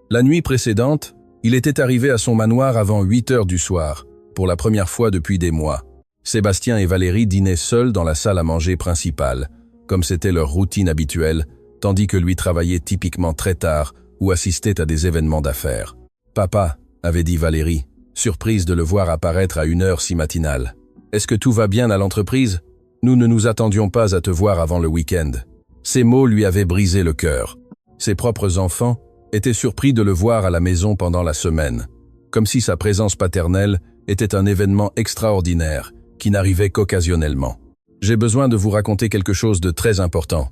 La nuit précédente, il était arrivé à son manoir avant 8 heures du soir, pour la première fois depuis des mois. Sébastien et Valérie dînaient seuls dans la salle à manger principale, comme c'était leur routine habituelle, tandis que lui travaillait typiquement très tard ou assistait à des événements d'affaires. « Papa », avait dit Valérie, surprise de le voir apparaître à une heure si matinale. « Est-ce que tout va bien à l'entreprise? Nous ne nous attendions pas à te voir avant le week-end. » Ces mots lui avaient brisé le cœur. Ses propres enfants étaient surpris de le voir à la maison pendant la semaine, comme si sa présence paternelle était un événement extraordinaire qui n'arrivait qu'occasionnellement. « J'ai besoin de vous raconter quelque chose de très important. »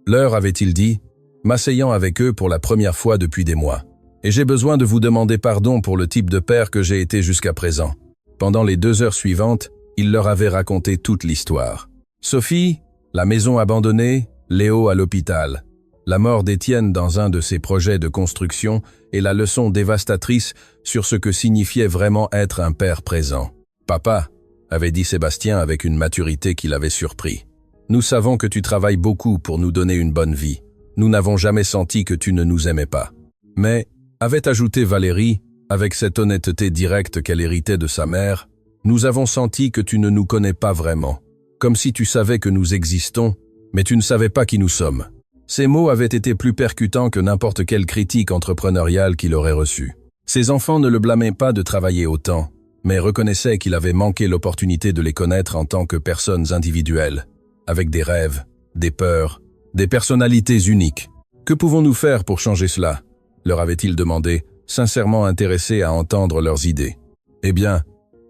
Leur avait-il dit, m'asseyant avec eux pour la première fois depuis des mois. « Et j'ai besoin de vous demander pardon pour le type de père que j'ai été jusqu'à présent. » Pendant les 2 heures suivantes, il leur avait raconté toute l'histoire. Sophie, la maison abandonnée, Léo à l'hôpital, la mort d'Étienne dans un de ses projets de construction et la leçon dévastatrice sur ce que signifiait vraiment être un père présent. « Papa », avait dit Sébastien avec une maturité qui l'avait surpris. « Nous savons que tu travailles beaucoup pour nous donner une bonne vie. Nous n'avons jamais senti que tu ne nous aimais pas. » Mais, avait ajouté Valérie, avec cette honnêteté directe qu'elle héritait de sa mère, « Nous avons senti que tu ne nous connais pas vraiment, comme si tu savais que nous existons, mais tu ne savais pas qui nous sommes. » Ces mots avaient été plus percutants que n'importe quelle critique entrepreneuriale qu'il aurait reçue. Ses enfants ne le blâmaient pas de travailler autant, mais reconnaissaient qu'il avait manqué l'opportunité de les connaître en tant que personnes individuelles, avec des rêves, des peurs, des personnalités uniques. « Que pouvons-nous faire pour changer cela ?» leur avait-il demandé, sincèrement intéressé à entendre leurs idées. « Eh bien, »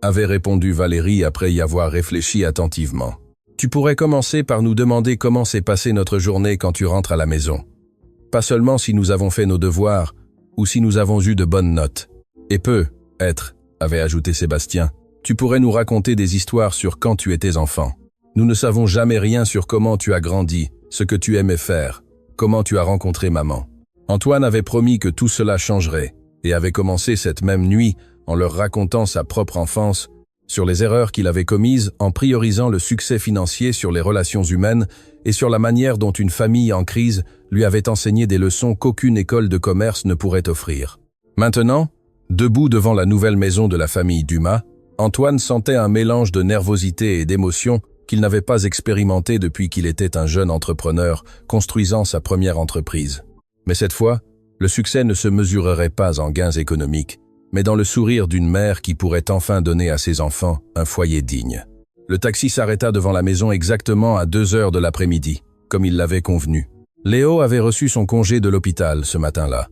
avait répondu Valérie après y avoir réfléchi attentivement. « Tu pourrais commencer par nous demander comment s'est passée notre journée quand tu rentres à la maison. Pas seulement si nous avons fait nos devoirs ou si nous avons eu de bonnes notes. Et peut-être, avait ajouté Sébastien, tu pourrais nous raconter des histoires sur quand tu étais enfant. Nous ne savons jamais rien sur comment tu as grandi, ce que tu aimais faire, comment tu as rencontré maman. » Antoine avait promis que tout cela changerait et avait commencé cette même nuit en leur racontant sa propre enfance, sur les erreurs qu'il avait commises en priorisant le succès financier sur les relations humaines et sur la manière dont une famille en crise lui avait enseigné des leçons qu'aucune école de commerce ne pourrait offrir. Maintenant, debout devant la nouvelle maison de la famille Dumas, Antoine sentait un mélange de nervosité et d'émotion qu'il n'avait pas expérimenté depuis qu'il était un jeune entrepreneur construisant sa première entreprise. Mais cette fois, le succès ne se mesurerait pas en gains économiques, mais dans le sourire d'une mère qui pourrait enfin donner à ses enfants un foyer digne. Le taxi s'arrêta devant la maison exactement à 2 heures de l'après-midi, comme il l'avait convenu. Léo avait reçu son congé de l'hôpital ce matin-là,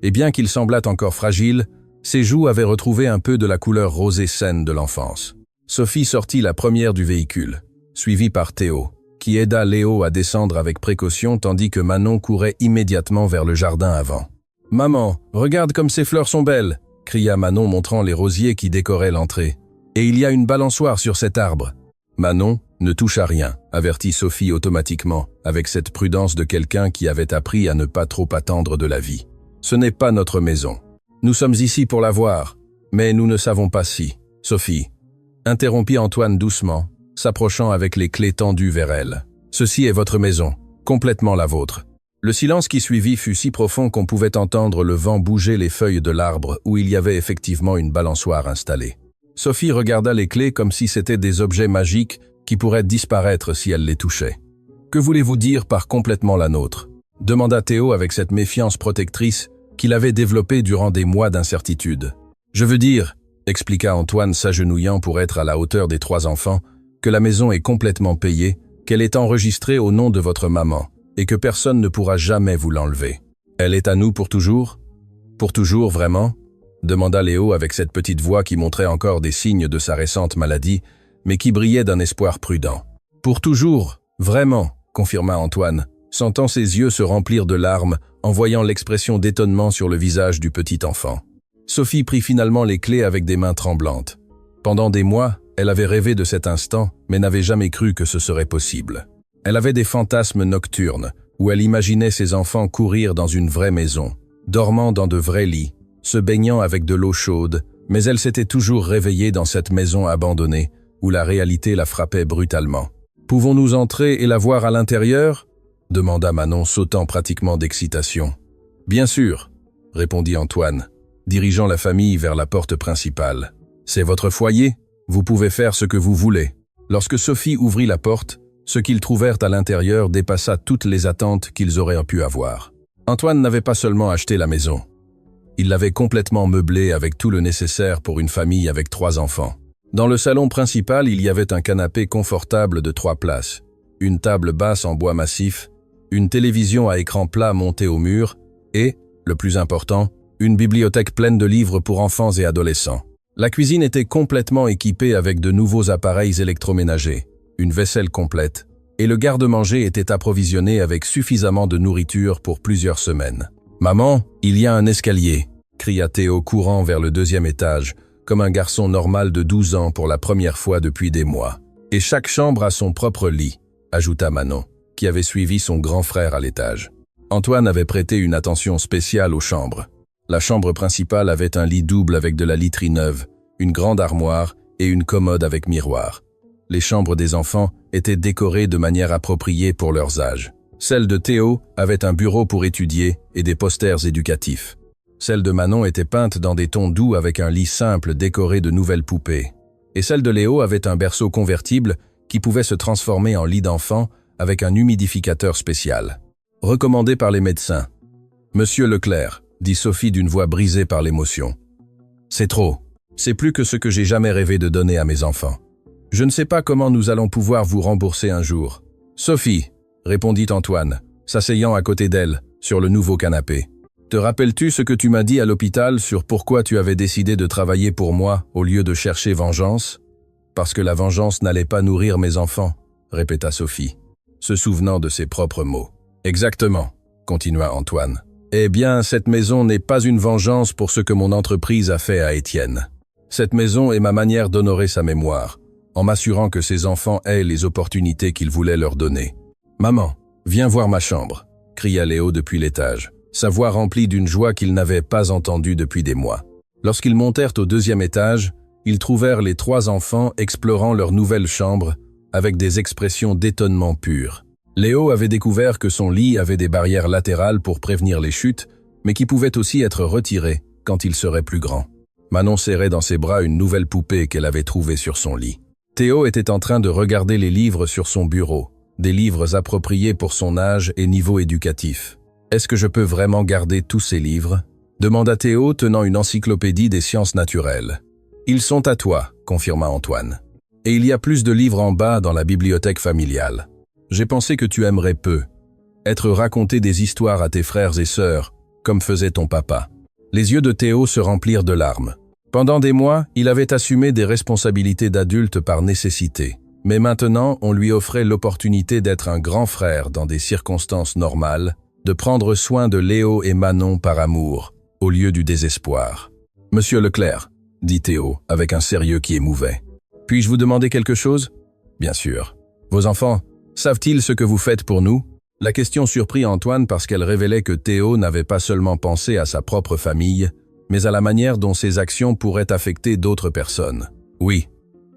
et bien qu'il semblât encore fragile, ses joues avaient retrouvé un peu de la couleur rosée saine de l'enfance. Sophie sortit la première du véhicule, suivie par Théo, qui aida Léo à descendre avec précaution tandis que Manon courait immédiatement vers le jardin avant. « Maman, regarde comme ces fleurs sont belles !» cria Manon montrant les rosiers qui décoraient l'entrée. « Et il y a une balançoire sur cet arbre. » Manon ne touche à rien, avertit Sophie automatiquement, avec cette prudence de quelqu'un qui avait appris à ne pas trop attendre de la vie. « Ce n'est pas notre maison. Nous sommes ici pour la voir, mais nous ne savons pas si. » Sophie, interrompit Antoine doucement, s'approchant avec les clés tendues vers elle. « Ceci est votre maison, complètement la vôtre. » Le silence qui suivit fut si profond qu'on pouvait entendre le vent bouger les feuilles de l'arbre où il y avait effectivement une balançoire installée. Sophie regarda les clés comme si c'était des objets magiques qui pourraient disparaître si elle les touchait. Que voulez-vous dire par complètement la nôtre? Demanda Théo avec cette méfiance protectrice qu'il avait développée durant des mois d'incertitude. Je veux dire, expliqua Antoine s'agenouillant pour être à la hauteur des 3 enfants, que la maison est complètement payée, qu'elle est enregistrée au nom de votre maman, et que personne ne pourra jamais vous l'enlever. Elle est à nous pour toujours? Pour toujours, vraiment? Demanda Léo avec cette petite voix qui montrait encore des signes de sa récente maladie, mais qui brillait d'un espoir prudent. Pour toujours, vraiment, confirma Antoine, sentant ses yeux se remplir de larmes en voyant l'expression d'étonnement sur le visage du petit enfant. Sophie prit finalement les clés avec des mains tremblantes. Pendant des mois, elle avait rêvé de cet instant, mais n'avait jamais cru que ce serait possible. Elle avait des fantasmes nocturnes, où elle imaginait ses enfants courir dans une vraie maison, dormant dans de vrais lits, se baignant avec de l'eau chaude, mais elle s'était toujours réveillée dans cette maison abandonnée, où la réalité la frappait brutalement. « Pouvons-nous entrer et la voir à l'intérieur » demanda Manon, sautant pratiquement d'excitation. « Bien sûr » répondit Antoine, dirigeant la famille vers la porte principale. « C'est votre foyer, vous pouvez faire ce que vous voulez. » Lorsque Sophie ouvrit la porte, ce qu'ils trouvèrent à l'intérieur dépassa toutes les attentes qu'ils auraient pu avoir. Antoine n'avait pas seulement acheté la maison. Il l'avait complètement meublée avec tout le nécessaire pour une famille avec 3 enfants. Dans le salon principal, il y avait un canapé confortable de 3 places, une table basse en bois massif, une télévision à écran plat montée au mur et, le plus important, une bibliothèque pleine de livres pour enfants et adolescents. La cuisine était complètement équipée avec de nouveaux appareils électroménagers, une vaisselle complète, et le garde-manger était approvisionné avec suffisamment de nourriture pour plusieurs semaines. « Maman, il y a un escalier !» cria Théo courant vers le 2e étage, comme un garçon normal de 12 ans pour la première fois depuis des mois. « Et chaque chambre a son propre lit », ajouta Manon, qui avait suivi son grand frère à l'étage. Antoine avait prêté une attention spéciale aux chambres. La chambre principale avait un lit double avec de la literie neuve, une grande armoire et une commode avec miroir. Les chambres des enfants étaient décorées de manière appropriée pour leurs âges. Celle de Théo avait un bureau pour étudier et des posters éducatifs. Celle de Manon était peinte dans des tons doux avec un lit simple décoré de nouvelles poupées. Et celle de Léo avait un berceau convertible qui pouvait se transformer en lit d'enfant avec un humidificateur spécial. Recommandé par les médecins. « Monsieur Leclerc », dit Sophie d'une voix brisée par l'émotion. « C'est trop. C'est plus que ce que j'ai jamais rêvé de donner à mes enfants. Je ne sais pas comment nous allons pouvoir vous rembourser un jour. »« Sophie », répondit Antoine, s'asseyant à côté d'elle, sur le nouveau canapé. « Te rappelles-tu ce que tu m'as dit à l'hôpital sur pourquoi tu avais décidé de travailler pour moi au lieu de chercher vengeance ? Parce que la vengeance n'allait pas nourrir mes enfants, » répéta Sophie, se souvenant de ses propres mots. « Exactement, » continua Antoine. « Eh bien, cette maison n'est pas une vengeance pour ce que mon entreprise a fait à Étienne. Cette maison est ma manière d'honorer sa mémoire, en m'assurant que ses enfants aient les opportunités qu'il voulait leur donner. « Maman, viens voir ma chambre » cria Léo depuis l'étage, sa voix remplie d'une joie qu'il n'avait pas entendue depuis des mois. Lorsqu'ils montèrent au 2e étage, ils trouvèrent les 3 enfants explorant leur nouvelle chambre avec des expressions d'étonnement pur. Léo avait découvert que son lit avait des barrières latérales pour prévenir les chutes, mais qui pouvaient aussi être retirées quand il serait plus grand. Manon serrait dans ses bras une nouvelle poupée qu'elle avait trouvée sur son lit. Théo était en train de regarder les livres sur son bureau, des livres appropriés pour son âge et niveau éducatif. « Est-ce que je peux vraiment garder tous ces livres ?» demanda Théo tenant une encyclopédie des sciences naturelles. « Ils sont à toi », confirma Antoine. « Et il y a plus de livres en bas dans la bibliothèque familiale. J'ai pensé que tu aimerais peu être raconter des histoires à tes frères et sœurs, comme faisait ton papa. » Les yeux de Théo se remplirent de larmes. Pendant des mois, il avait assumé des responsabilités d'adulte par nécessité. Mais maintenant, on lui offrait l'opportunité d'être un grand frère dans des circonstances normales, de prendre soin de Léo et Manon par amour, au lieu du désespoir. « Monsieur Leclerc, » dit Théo, avec un sérieux qui émouvait. « Puis-je vous demander quelque chose ?»« Bien sûr. Vos enfants, savent-ils ce que vous faites pour nous ?» La question surprit Antoine parce qu'elle révélait que Théo n'avait pas seulement pensé à sa propre famille, mais à la manière dont ses actions pourraient affecter d'autres personnes. « Oui, »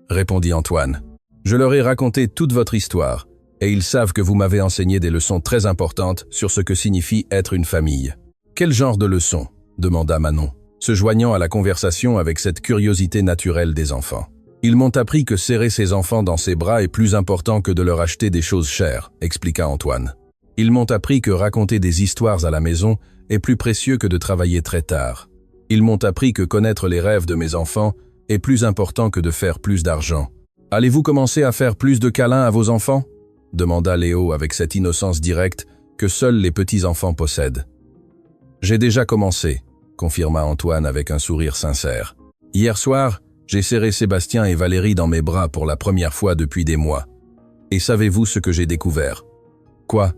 répondit Antoine. « Je leur ai raconté toute votre histoire, et ils savent que vous m'avez enseigné des leçons très importantes sur ce que signifie être une famille. »« Quel genre de leçons ?» demanda Manon, se joignant à la conversation avec cette curiosité naturelle des enfants. « Ils m'ont appris que serrer ses enfants dans ses bras est plus important que de leur acheter des choses chères, expliqua Antoine. Ils m'ont appris que raconter des histoires à la maison est plus précieux que de travailler très tard. Ils m'ont appris que connaître les rêves de mes enfants est plus important que de faire plus d'argent. Allez-vous commencer à faire plus de câlins à vos enfants? Demanda Léo avec cette innocence directe que seuls les petits-enfants possèdent. J'ai déjà commencé, confirma Antoine avec un sourire sincère. Hier soir, j'ai serré Sébastien et Valérie dans mes bras pour la première fois depuis des mois. Et savez-vous ce que j'ai découvert? Quoi?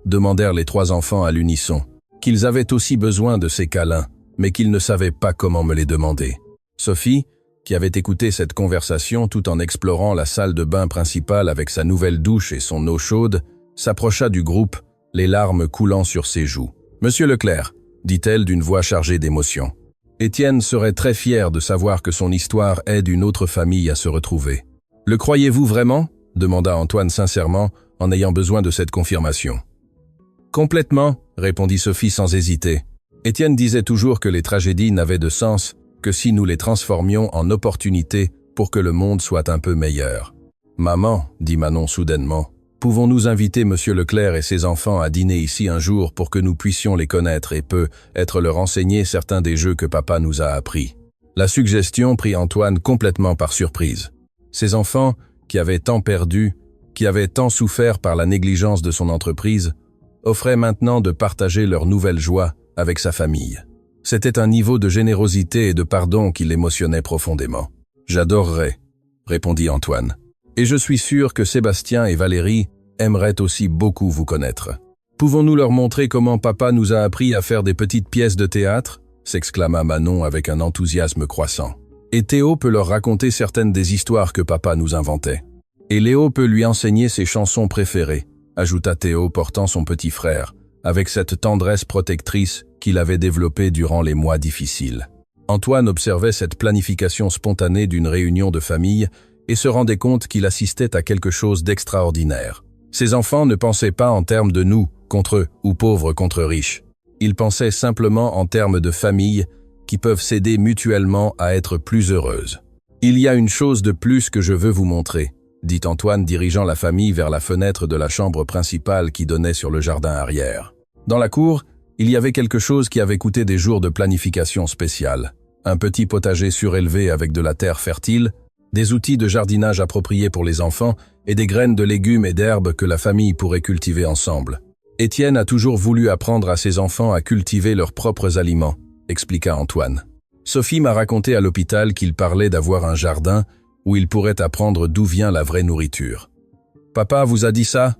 Demandèrent les 3 enfants à l'unisson. Qu'ils avaient aussi besoin de ces câlins, mais qu'ils ne savaient pas comment me les demander. Sophie, qui avait écouté cette conversation tout en explorant la salle de bain principale avec sa nouvelle douche et son eau chaude, s'approcha du groupe, les larmes coulant sur ses joues. « Monsieur Leclerc », dit-elle d'une voix chargée d'émotion. Étienne serait très fier de savoir que son histoire aide une autre famille à se retrouver. « Le croyez-vous vraiment ?» demanda Antoine sincèrement, en ayant besoin de cette confirmation. « Complètement », répondit Sophie sans hésiter. Étienne disait toujours que les tragédies n'avaient de sens que si nous les transformions en opportunités pour que le monde soit un peu meilleur. « Maman, dit Manon soudainement, pouvons-nous inviter Monsieur Leclerc et ses enfants à dîner ici un jour pour que nous puissions les connaître et peut-être leur enseigner certains des jeux que papa nous a appris ?» La suggestion prit Antoine complètement par surprise. Ses enfants, qui avaient tant perdu, qui avaient tant souffert par la négligence de son entreprise, offraient maintenant de partager leur nouvelle joie avec sa famille. C'était un niveau de générosité et de pardon qui l'émotionnait profondément. « J'adorerais, » répondit Antoine. « Et je suis sûr que Sébastien et Valérie aimeraient aussi beaucoup vous connaître. Pouvons-nous leur montrer comment papa nous a appris à faire des petites pièces de théâtre ?» s'exclama Manon avec un enthousiasme croissant. « Et Théo peut leur raconter certaines des histoires que papa nous inventait. Et Léo peut lui enseigner ses chansons préférées, » ajouta Théo portant son petit frère, avec cette tendresse protectrice qu'il avait développée durant les mois difficiles. Antoine observait cette planification spontanée d'une réunion de famille et se rendait compte qu'il assistait à quelque chose d'extraordinaire. Ses enfants ne pensaient pas en termes de nous contre eux ou pauvres contre riches. Ils pensaient simplement en termes de famille qui peuvent s'aider mutuellement à être plus heureuses. « Il y a une chose de plus que je veux vous montrer », dit Antoine dirigeant la famille vers la fenêtre de la chambre principale qui donnait sur le jardin arrière. Dans la cour, il y avait quelque chose qui avait coûté des jours de planification spéciale. Un petit potager surélevé avec de la terre fertile, des outils de jardinage appropriés pour les enfants et des graines de légumes et d'herbes que la famille pourrait cultiver ensemble. Étienne a toujours voulu apprendre à ses enfants à cultiver leurs propres aliments, expliqua Antoine. Sophie m'a raconté à l'hôpital qu'il parlait d'avoir un jardin où il pourrait apprendre d'où vient la vraie nourriture. « Papa vous a dit ça ?»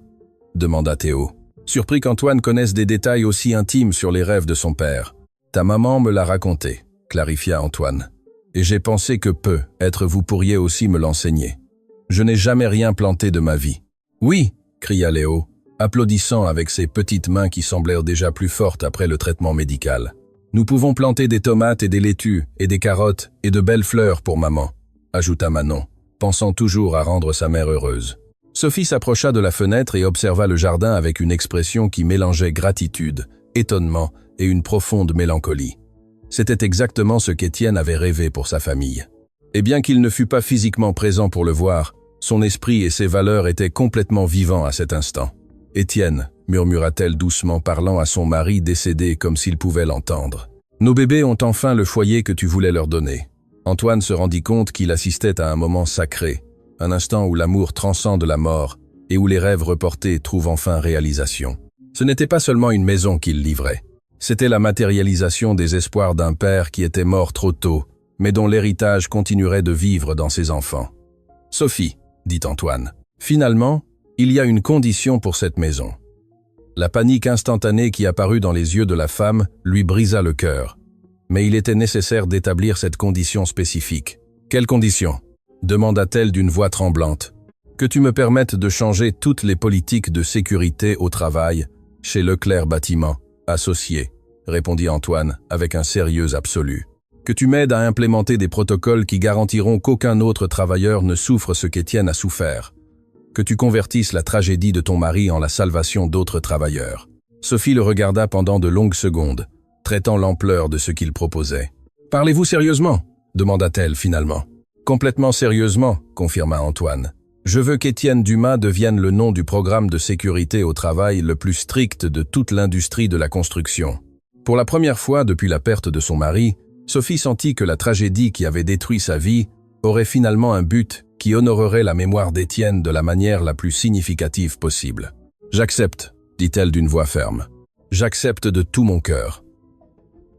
demanda Théo, surpris qu'Antoine connaisse des détails aussi intimes sur les rêves de son père. « Ta maman me l'a raconté », clarifia Antoine. « Et j'ai pensé que peut-être vous pourriez aussi me l'enseigner. Je n'ai jamais rien planté de ma vie. »« Oui !» cria Léo, applaudissant avec ses petites mains qui semblèrent déjà plus fortes après le traitement médical. « Nous pouvons planter des tomates et des laitues et des carottes et de belles fleurs pour maman, » ajouta Manon, pensant toujours à rendre sa mère heureuse. Sophie s'approcha de la fenêtre et observa le jardin avec une expression qui mélangeait gratitude, étonnement et une profonde mélancolie. C'était exactement ce qu'Étienne avait rêvé pour sa famille. Et bien qu'il ne fût pas physiquement présent pour le voir, son esprit et ses valeurs étaient complètement vivants à cet instant. « Étienne », murmura-t-elle doucement parlant à son mari décédé comme s'il pouvait l'entendre. « Nos bébés ont enfin le foyer que tu voulais leur donner. » Antoine se rendit compte qu'il assistait à un moment sacré, un instant où l'amour transcende la mort et où les rêves reportés trouvent enfin réalisation. Ce n'était pas seulement une maison qu'il livrait. C'était la matérialisation des espoirs d'un père qui était mort trop tôt, mais dont l'héritage continuerait de vivre dans ses enfants. « Sophie, » dit Antoine, « finalement, il y a une condition pour cette maison. » La panique instantanée qui apparut dans les yeux de la femme lui brisa le cœur. Mais il était nécessaire d'établir cette condition spécifique. « Quelle condition ?» demanda-t-elle d'une voix tremblante. « Que tu me permettes de changer toutes les politiques de sécurité au travail chez Leclerc Bâtiment, associé, » répondit Antoine avec un sérieux absolu. « Que tu m'aides à implémenter des protocoles qui garantiront qu'aucun autre travailleur ne souffre ce qu'Étienne a souffert. Que tu convertisses la tragédie de ton mari en la salvation d'autres travailleurs. » Sophie le regarda pendant de longues secondes, traitant l'ampleur de ce qu'il proposait. « Parlez-vous sérieusement ?» demanda-t-elle finalement. « Complètement sérieusement, confirma Antoine. Je veux qu'Étienne Dumas devienne le nom du programme de sécurité au travail le plus strict de toute l'industrie de la construction. Pour la première fois depuis la perte de son mari, Sophie sentit que la tragédie qui avait détruit sa vie aurait finalement un but qui honorerait la mémoire d'Étienne de la manière la plus significative possible. « J'accepte », dit-elle d'une voix ferme. « J'accepte de tout mon cœur. »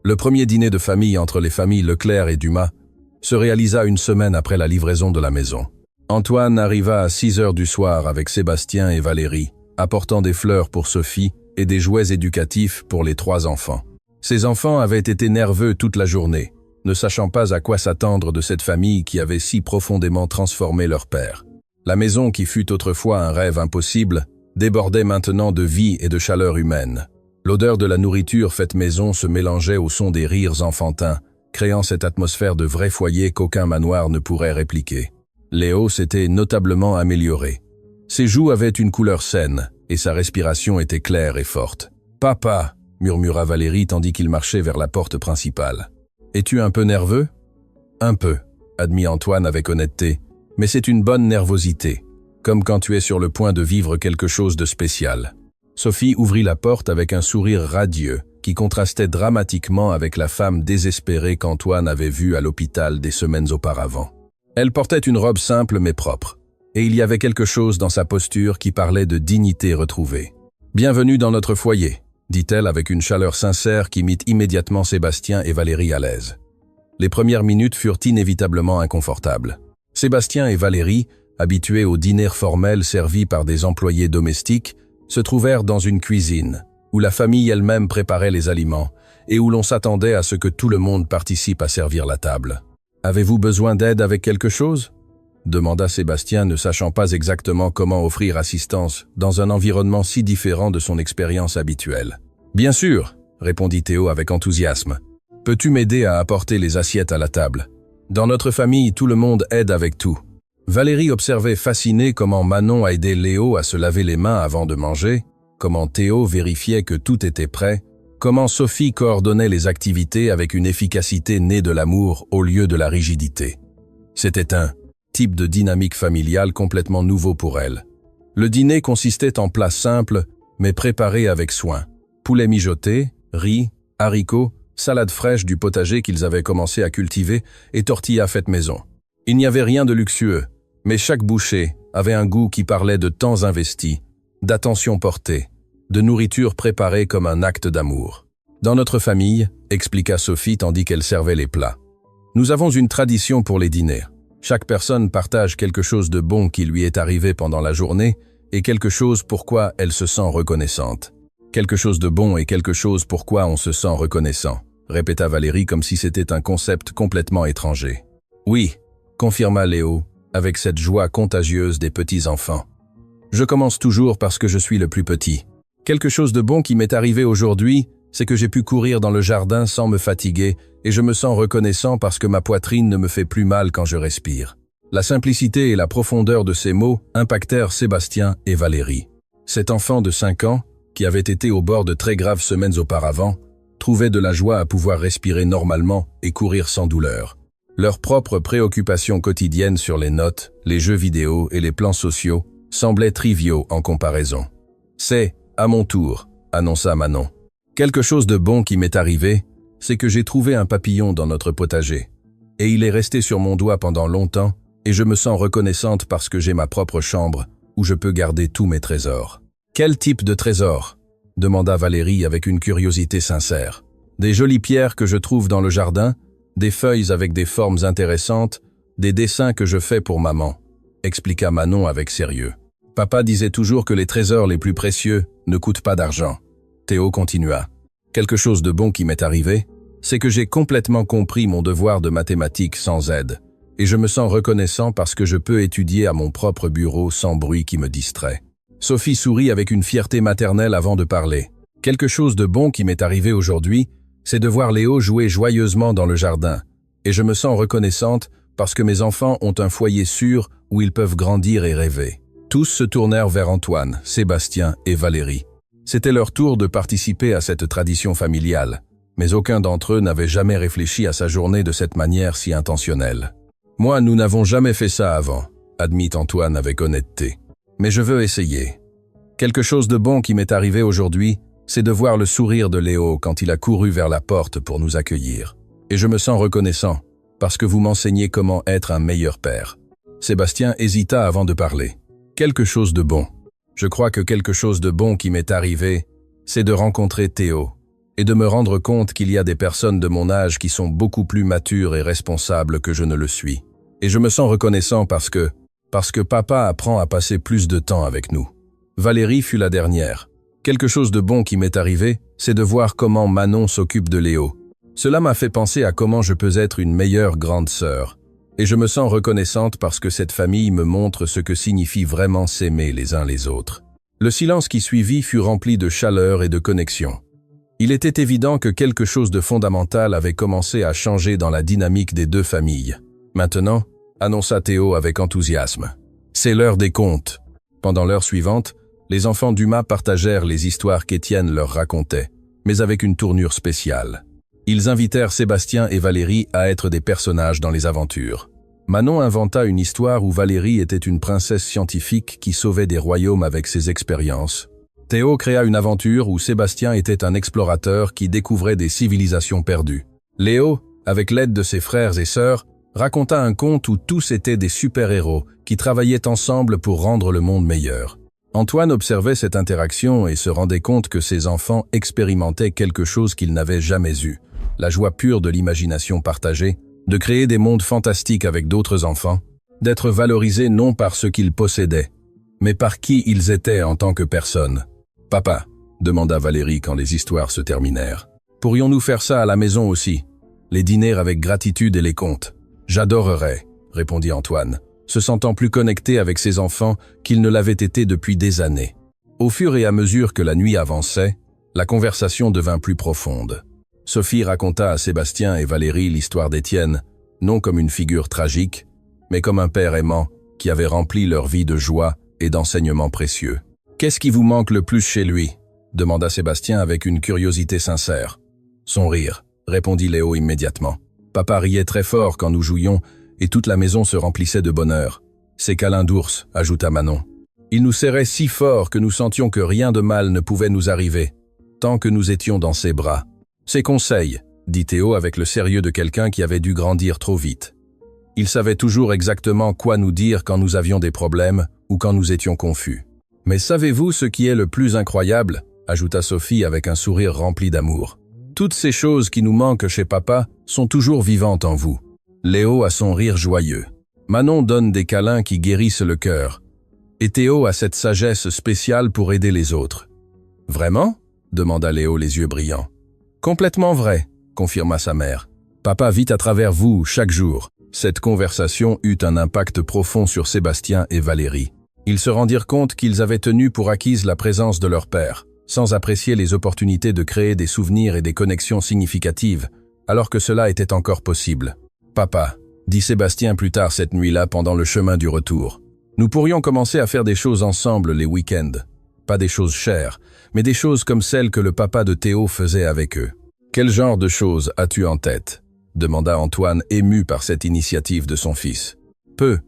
Le premier dîner de famille entre les familles Leclerc et Dumas se réalisa une semaine après la livraison de la maison. Antoine arriva à 6 heures du soir avec Sébastien et Valérie, apportant des fleurs pour Sophie et des jouets éducatifs pour les 3 enfants. Ces enfants avaient été nerveux toute la journée, ne sachant pas à quoi s'attendre de cette famille qui avait si profondément transformé leur père. La maison qui fut autrefois un rêve impossible débordait maintenant de vie et de chaleur humaine. L'odeur de la nourriture faite maison se mélangeait au son des rires enfantins, créant cette atmosphère de vrai foyer qu'aucun manoir ne pourrait répliquer. Léo s'était notablement amélioré. Ses joues avaient une couleur saine et sa respiration était claire et forte. « Papa !» murmura Valérie tandis qu'il marchait vers la porte principale. « Es-tu un peu nerveux ?»« Un peu », admit Antoine avec honnêteté, « mais c'est une bonne nervosité, comme quand tu es sur le point de vivre quelque chose de spécial. » Sophie ouvrit la porte avec un sourire radieux qui contrastait dramatiquement avec la femme désespérée qu'Antoine avait vue à l'hôpital des semaines auparavant. Elle portait une robe simple mais propre, et il y avait quelque chose dans sa posture qui parlait de dignité retrouvée. « Bienvenue dans notre foyer », dit-elle avec une chaleur sincère qui mit immédiatement Sébastien et Valérie à l'aise. Les premières minutes furent inévitablement inconfortables. Sébastien et Valérie, habitués aux dîners formels servis par des employés domestiques, se trouvèrent dans une cuisine, où la famille elle-même préparait les aliments, et où l'on s'attendait à ce que tout le monde participe à servir la table. « Avez-vous besoin d'aide avec quelque chose ?» demanda Sébastien, ne sachant pas exactement comment offrir assistance dans un environnement si différent de son expérience habituelle. « Bien sûr !» répondit Théo avec enthousiasme. « Peux-tu m'aider à apporter les assiettes à la table ? Dans notre famille, tout le monde aide avec tout. » Valérie observait fascinée comment Manon a aidé Léo à se laver les mains avant de manger, comment Théo vérifiait que tout était prêt, comment Sophie coordonnait les activités avec une efficacité née de l'amour au lieu de la rigidité. C'était un type de dynamique familiale complètement nouveau pour elle. Le dîner consistait en plats simples, mais préparés avec soin. Poulet mijoté, riz, haricots, salade fraîche du potager qu'ils avaient commencé à cultiver et tortillas faites maison. Il n'y avait rien de luxueux, mais chaque bouchée avait un goût qui parlait de temps investi, d'attention portée, de nourriture préparée comme un acte d'amour. Dans notre famille, expliqua Sophie tandis qu'elle servait les plats. Nous avons une tradition pour les dîners. Chaque personne partage quelque chose de bon qui lui est arrivé pendant la journée et quelque chose pourquoi elle se sent reconnaissante. Quelque chose de bon et quelque chose pourquoi on se sent reconnaissant, répéta Valérie comme si c'était un concept complètement étranger. Oui, confirma Léo, avec cette joie contagieuse des petits-enfants. Je commence toujours parce que je suis le plus petit. Quelque chose de bon qui m'est arrivé aujourd'hui, c'est que j'ai pu courir dans le jardin sans me fatiguer et je me sens reconnaissant parce que ma poitrine ne me fait plus mal quand je respire. La simplicité et la profondeur de ces mots impactèrent Sébastien et Valérie. Cet enfant de 5 ans, qui avait été au bord de très graves semaines auparavant, trouvait de la joie à pouvoir respirer normalement et courir sans douleur. Leurs propres préoccupations quotidiennes sur les notes, les jeux vidéo et les plans sociaux semblaient triviaux en comparaison. « C'est à mon tour », annonça Manon. « Quelque chose de bon qui m'est arrivé, c'est que j'ai trouvé un papillon dans notre potager. Et il est resté sur mon doigt pendant longtemps, et je me sens reconnaissante parce que j'ai ma propre chambre où je peux garder tous mes trésors. » « Quel type de trésor ?» demanda Valérie avec une curiosité sincère. « Des jolies pierres que je trouve dans le jardin, des feuilles avec des formes intéressantes, des dessins que je fais pour maman, » expliqua Manon avec sérieux. « Papa disait toujours que les trésors les plus précieux ne coûtent pas d'argent. » Théo continua. « Quelque chose de bon qui m'est arrivé, c'est que j'ai complètement compris mon devoir de mathématiques sans aide, et je me sens reconnaissant parce que je peux étudier à mon propre bureau sans bruit qui me distrait. » Sophie sourit avec une fierté maternelle avant de parler. « Quelque chose de bon qui m'est arrivé aujourd'hui, c'est de voir Léo jouer joyeusement dans le jardin, et je me sens reconnaissante parce que mes enfants ont un foyer sûr où ils peuvent grandir et rêver. » Tous se tournèrent vers Antoine, Sébastien et Valérie. C'était leur tour de participer à cette tradition familiale, mais aucun d'entre eux n'avait jamais réfléchi à sa journée de cette manière si intentionnelle. Moi, nous n'avons jamais fait ça avant, admit Antoine avec honnêteté. Mais je veux essayer. Quelque chose de bon qui m'est arrivé aujourd'hui, c'est de voir le sourire de Léo quand il a couru vers la porte pour nous accueillir. Et je me sens reconnaissant, parce que vous m'enseignez comment être un meilleur père. Sébastien hésita avant de parler. Quelque chose de bon. Je crois que quelque chose de bon qui m'est arrivé, c'est de rencontrer Théo, et de me rendre compte qu'il y a des personnes de mon âge qui sont beaucoup plus matures et responsables que je ne le suis. Et je me sens reconnaissant parce que papa apprend à passer plus de temps avec nous. Valérie fut la dernière. Quelque chose de bon qui m'est arrivé, c'est de voir comment Manon s'occupe de Léo. Cela m'a fait penser à comment je peux être une meilleure grande sœur. Et je me sens reconnaissante parce que cette famille me montre ce que signifie vraiment s'aimer les uns les autres. Le silence qui suivit fut rempli de chaleur et de connexion. Il était évident que quelque chose de fondamental avait commencé à changer dans la dynamique des deux familles. Maintenant, annonça Théo avec enthousiasme. C'est l'heure des contes. Pendant l'heure suivante, les enfants Dumas partagèrent les histoires qu'Étienne leur racontait, mais avec une tournure spéciale. Ils invitèrent Sébastien et Valérie à être des personnages dans les aventures. Manon inventa une histoire où Valérie était une princesse scientifique qui sauvait des royaumes avec ses expériences. Théo créa une aventure où Sébastien était un explorateur qui découvrait des civilisations perdues. Léo, avec l'aide de ses frères et sœurs, raconta un conte où tous étaient des super-héros qui travaillaient ensemble pour rendre le monde meilleur. Antoine observait cette interaction et se rendait compte que ses enfants expérimentaient quelque chose qu'ils n'avaient jamais eu. La joie pure de l'imagination partagée, de créer des mondes fantastiques avec d'autres enfants, d'être valorisés non par ce qu'ils possédaient, mais par qui ils étaient en tant que personnes. « Papa », demanda Valérie quand les histoires se terminèrent, « pourrions-nous faire ça à la maison aussi? Les dîner avec gratitude et les contes. »« J'adorerais », répondit Antoine, se sentant plus connecté avec ses enfants qu'il ne l'avait été depuis des années. Au fur et à mesure que la nuit avançait, la conversation devint plus profonde. Sophie raconta à Sébastien et Valérie l'histoire d'Étienne, non comme une figure tragique, mais comme un père aimant qui avait rempli leur vie de joie et d'enseignements précieux. « Qu'est-ce qui vous manque le plus chez lui ?» demanda Sébastien avec une curiosité sincère. « Son rire », répondit Léo immédiatement. « Papa riait très fort quand nous jouions et toute la maison se remplissait de bonheur. Ses câlins d'ours, ajouta Manon. Il nous serrait si fort que nous sentions que rien de mal ne pouvait nous arriver, tant que nous étions dans ses bras. Ses conseils, dit Théo avec le sérieux de quelqu'un qui avait dû grandir trop vite. Il savait toujours exactement quoi nous dire quand nous avions des problèmes ou quand nous étions confus. Mais savez-vous ce qui est le plus incroyable, ajouta Sophie avec un sourire rempli d'amour. Toutes ces choses qui nous manquent chez papa sont toujours vivantes en vous. Léo a son rire joyeux. Manon donne des câlins qui guérissent le cœur. Et Théo a cette sagesse spéciale pour aider les autres. « Vraiment ?» demanda Léo les yeux brillants. « Complètement vrai », confirma sa mère. « Papa vit à travers vous chaque jour. » Cette conversation eut un impact profond sur Sébastien et Valérie. Ils se rendirent compte qu'ils avaient tenu pour acquise la présence de leur père, sans apprécier les opportunités de créer des souvenirs et des connexions significatives, alors que cela était encore possible. « Papa », dit Sébastien plus tard cette nuit-là pendant le chemin du retour, « nous pourrions commencer à faire des choses ensemble les week-ends. Pas des choses chères, mais des choses comme celles que le papa de Théo faisait avec eux. »« Quel genre de choses as-tu en tête ?» demanda Antoine ému par cette initiative de son fils. « Peu.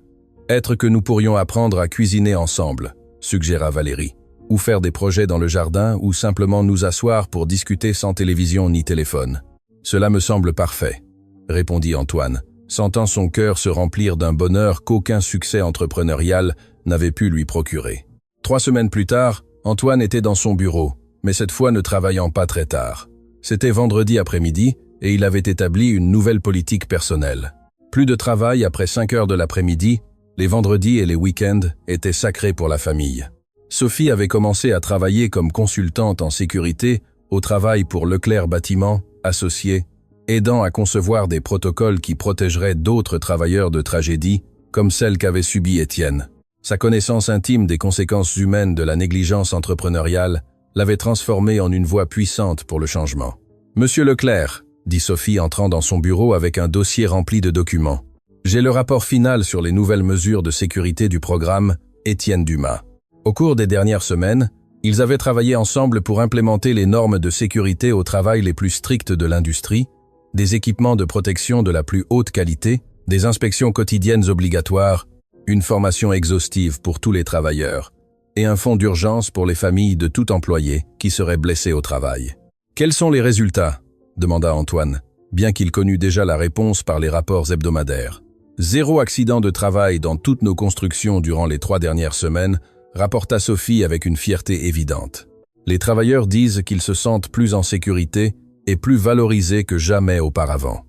Être que nous pourrions apprendre à cuisiner ensemble, » suggéra Valérie. « Ou faire des projets dans le jardin ou simplement nous asseoir pour discuter sans télévision ni téléphone. »« Cela me semble parfait, » répondit Antoine, sentant son cœur se remplir d'un bonheur qu'aucun succès entrepreneurial n'avait pu lui procurer. 3 semaines plus tard, Antoine était dans son bureau, mais cette fois ne travaillant pas très tard. C'était vendredi après-midi et il avait établi une nouvelle politique personnelle. Plus de travail après 5 heures de l'après-midi, les vendredis et les week-ends étaient sacrés pour la famille. Sophie avait commencé à travailler comme consultante en sécurité au travail pour Leclerc Bâtiment, associé, aidant à concevoir des protocoles qui protégeraient d'autres travailleurs de tragédies, comme celle qu'avait subie Étienne. Sa connaissance intime des conséquences humaines de la négligence entrepreneuriale l'avait transformée en une voix puissante pour le changement. « Monsieur Leclerc », dit Sophie entrant dans son bureau avec un dossier rempli de documents. « J'ai le rapport final sur les nouvelles mesures de sécurité du programme Étienne Dumas. Au cours des dernières semaines, ils avaient travaillé ensemble pour implémenter les normes de sécurité au travail les plus strictes de l'industrie, des équipements de protection de la plus haute qualité, Des inspections quotidiennes obligatoires, une formation exhaustive pour tous les travailleurs, et un fonds d'urgence pour les familles de tout employé qui serait blessé au travail. « Quels sont les résultats ?» demanda Antoine, bien qu'il connût déjà la réponse par les rapports hebdomadaires. « 0 accident de travail dans toutes nos constructions durant les 3 dernières semaines », rapporta Sophie avec une fierté évidente. Les travailleurs disent qu'ils se sentent plus en sécurité et plus valorisés que jamais auparavant.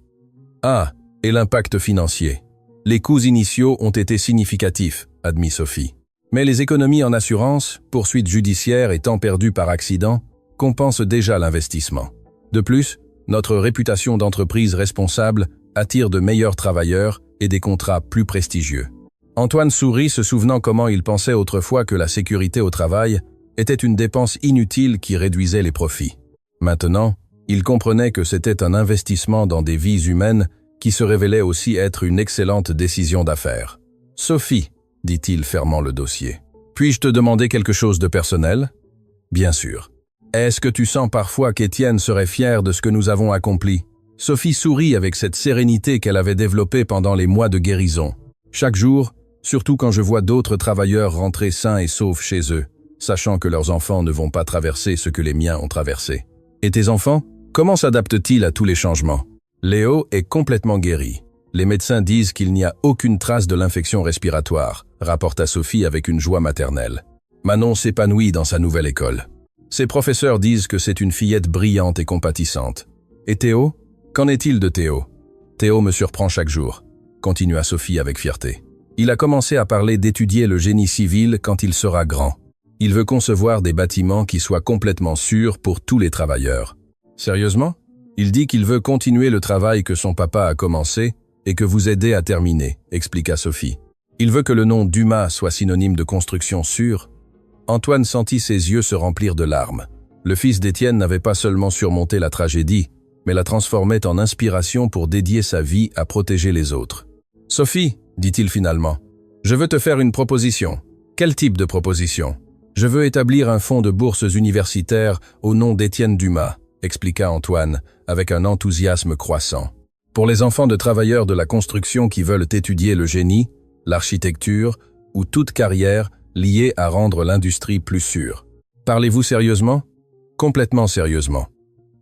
Ah, et l'impact financier. Les coûts initiaux ont été significatifs, admit Sophie. Mais les économies en assurance, poursuites judiciaires et temps perdus par accident compensent déjà l'investissement. De plus, notre réputation d'entreprise responsable attire de meilleurs travailleurs et des contrats plus prestigieux. Antoine sourit, se souvenant comment il pensait autrefois que la sécurité au travail était une dépense inutile qui réduisait les profits. Maintenant, il comprenait que c'était un investissement dans des vies humaines qui se révélait aussi être une excellente décision d'affaires. « Sophie, dit-il fermant le dossier, puis-je te demander quelque chose de personnel ? » « Bien sûr. Est-ce que tu sens parfois qu'Étienne serait fier de ce que nous avons accompli ?» Sophie sourit avec cette sérénité qu'elle avait développée pendant les mois de guérison. « Chaque jour, surtout quand je vois d'autres travailleurs rentrer sains et saufs chez eux, sachant que leurs enfants ne vont pas traverser ce que les miens ont traversé. Et tes enfants, comment s'adaptent-ils à tous les changements ? Léo est complètement guéri. Les médecins disent qu'il n'y a aucune trace de l'infection respiratoire, rapporta Sophie avec une joie maternelle. Manon s'épanouit dans sa nouvelle école. Ses professeurs disent que c'est une fillette brillante et compatissante. Et Théo ? Qu'en est-il de Théo ? Théo me surprend chaque jour, continua Sophie avec fierté. Il a commencé à parler d'étudier le génie civil quand il sera grand. Il veut concevoir des bâtiments qui soient complètement sûrs pour tous les travailleurs. Sérieusement ? Il dit qu'il veut continuer le travail que son papa a commencé et que vous aidez à terminer, expliqua Sophie. Il veut que le nom Dumas soit synonyme de construction sûre. Antoine sentit ses yeux se remplir de larmes. Le fils d'Étienne n'avait pas seulement surmonté la tragédie, mais la transformait en inspiration pour dédier sa vie à protéger les autres. « Sophie, dit-il finalement, je veux te faire une proposition. Quel type de proposition ? Je veux établir un fonds de bourses universitaires au nom d'Étienne Dumas, expliqua Antoine, avec un enthousiasme croissant. Pour les enfants de travailleurs de la construction qui veulent étudier le génie, l'architecture ou toute carrière liée à rendre l'industrie plus sûre. Parlez-vous sérieusement ? Complètement sérieusement.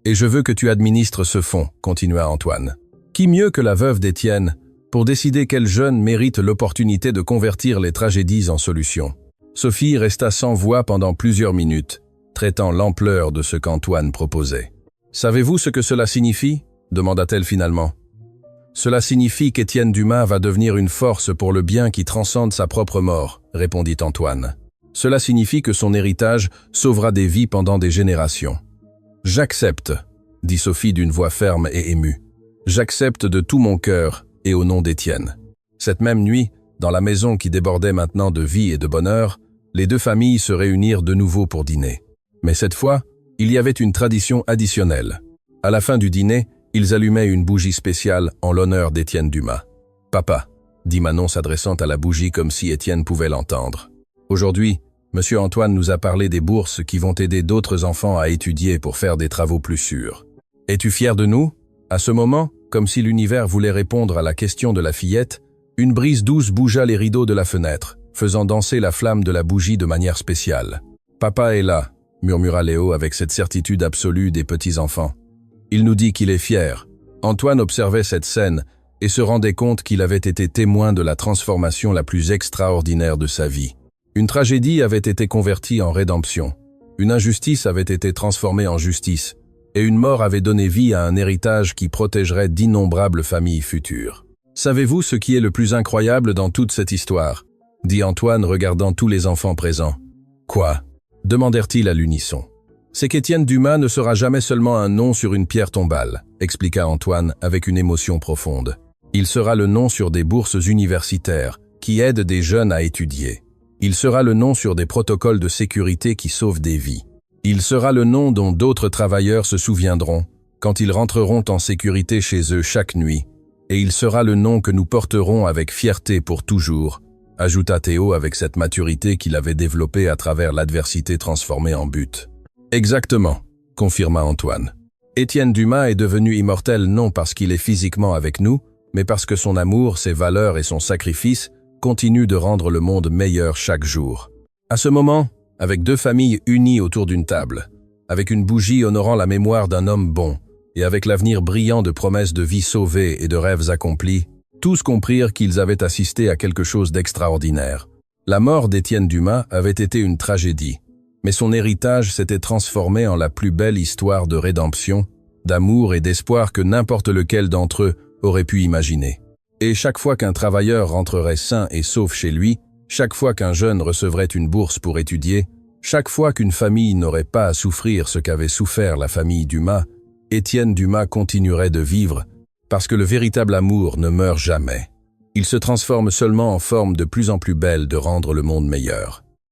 Et je veux que tu administres ce fonds, continua Antoine. Qui mieux que la veuve d'Étienne pour décider quel jeune mérite l'opportunité de convertir les tragédies en solutions. Sophie resta sans voix pendant plusieurs minutes, traitant l'ampleur de ce qu'Antoine proposait. « Savez-vous ce que cela signifie ?» demanda-t-elle finalement. « Cela signifie qu'Étienne Dumas va devenir une force pour le bien qui transcende sa propre mort, » répondit Antoine. « Cela signifie que son héritage sauvera des vies pendant des générations. »« J'accepte, » dit Sophie d'une voix ferme et émue. « J'accepte de tout mon cœur et au nom d'Étienne. » Cette même nuit, dans la maison qui débordait maintenant de vie et de bonheur, les deux familles se réunirent de nouveau pour dîner. Mais cette fois, il y avait une tradition additionnelle. À la fin du dîner, ils allumaient une bougie spéciale en l'honneur d'Étienne Dumas. « Papa », dit Manon s'adressant à la bougie comme si Étienne pouvait l'entendre. « Aujourd'hui, Monsieur Antoine nous a parlé des bourses qui vont aider d'autres enfants à étudier pour faire des travaux plus sûrs. Es-tu fier de nous ?» À ce moment, comme si l'univers voulait répondre à la question de la fillette, une brise douce bougea les rideaux de la fenêtre, faisant danser la flamme de la bougie de manière spéciale. « Papa est là », murmura Léo avec cette certitude absolue des petits-enfants. « Il nous dit qu'il est fier. » Antoine observait cette scène et se rendait compte qu'il avait été témoin de la transformation la plus extraordinaire de sa vie. Une tragédie avait été convertie en rédemption, une injustice avait été transformée en justice, et une mort avait donné vie à un héritage qui protégerait d'innombrables familles futures. « Savez-vous ce qui est le plus incroyable dans toute cette histoire ?» dit Antoine regardant tous les enfants présents. « Quoi ?» demandèrent-ils à l'unisson. « C'est qu'Étienne Dumas ne sera jamais seulement un nom sur une pierre tombale, expliqua Antoine avec une émotion profonde. Il sera le nom sur des bourses universitaires qui aident des jeunes à étudier. Il sera le nom sur des protocoles de sécurité qui sauvent des vies. Il sera le nom dont d'autres travailleurs se souviendront quand ils rentreront en sécurité chez eux chaque nuit. Et il sera le nom que nous porterons avec fierté pour toujours, ajouta Théo avec cette maturité qu'il avait développée à travers l'adversité transformée en but. Exactement, confirma Antoine. Étienne Dumas est devenu immortel non parce qu'il est physiquement avec nous, mais parce que son amour, ses valeurs et son sacrifice continuent de rendre le monde meilleur chaque jour. À ce moment, avec deux familles unies autour d'une table, avec une bougie honorant la mémoire d'un homme bon, et avec l'avenir brillant de promesses de vie sauvées et de rêves accomplis, tous comprirent qu'ils avaient assisté à quelque chose d'extraordinaire. La mort d'Étienne Dumas avait été une tragédie, mais son héritage s'était transformé en la plus belle histoire de rédemption, d'amour et d'espoir que n'importe lequel d'entre eux aurait pu imaginer. Et chaque fois qu'un travailleur rentrerait sain et sauf chez lui, chaque fois qu'un jeune recevrait une bourse pour étudier, chaque fois qu'une famille n'aurait pas à souffrir ce qu'avait souffert la famille Dumas, Étienne Dumas continuerait de vivre, parce que le véritable amour ne meurt jamais. Il se transforme seulement en forme de plus en plus belle de rendre le monde meilleur.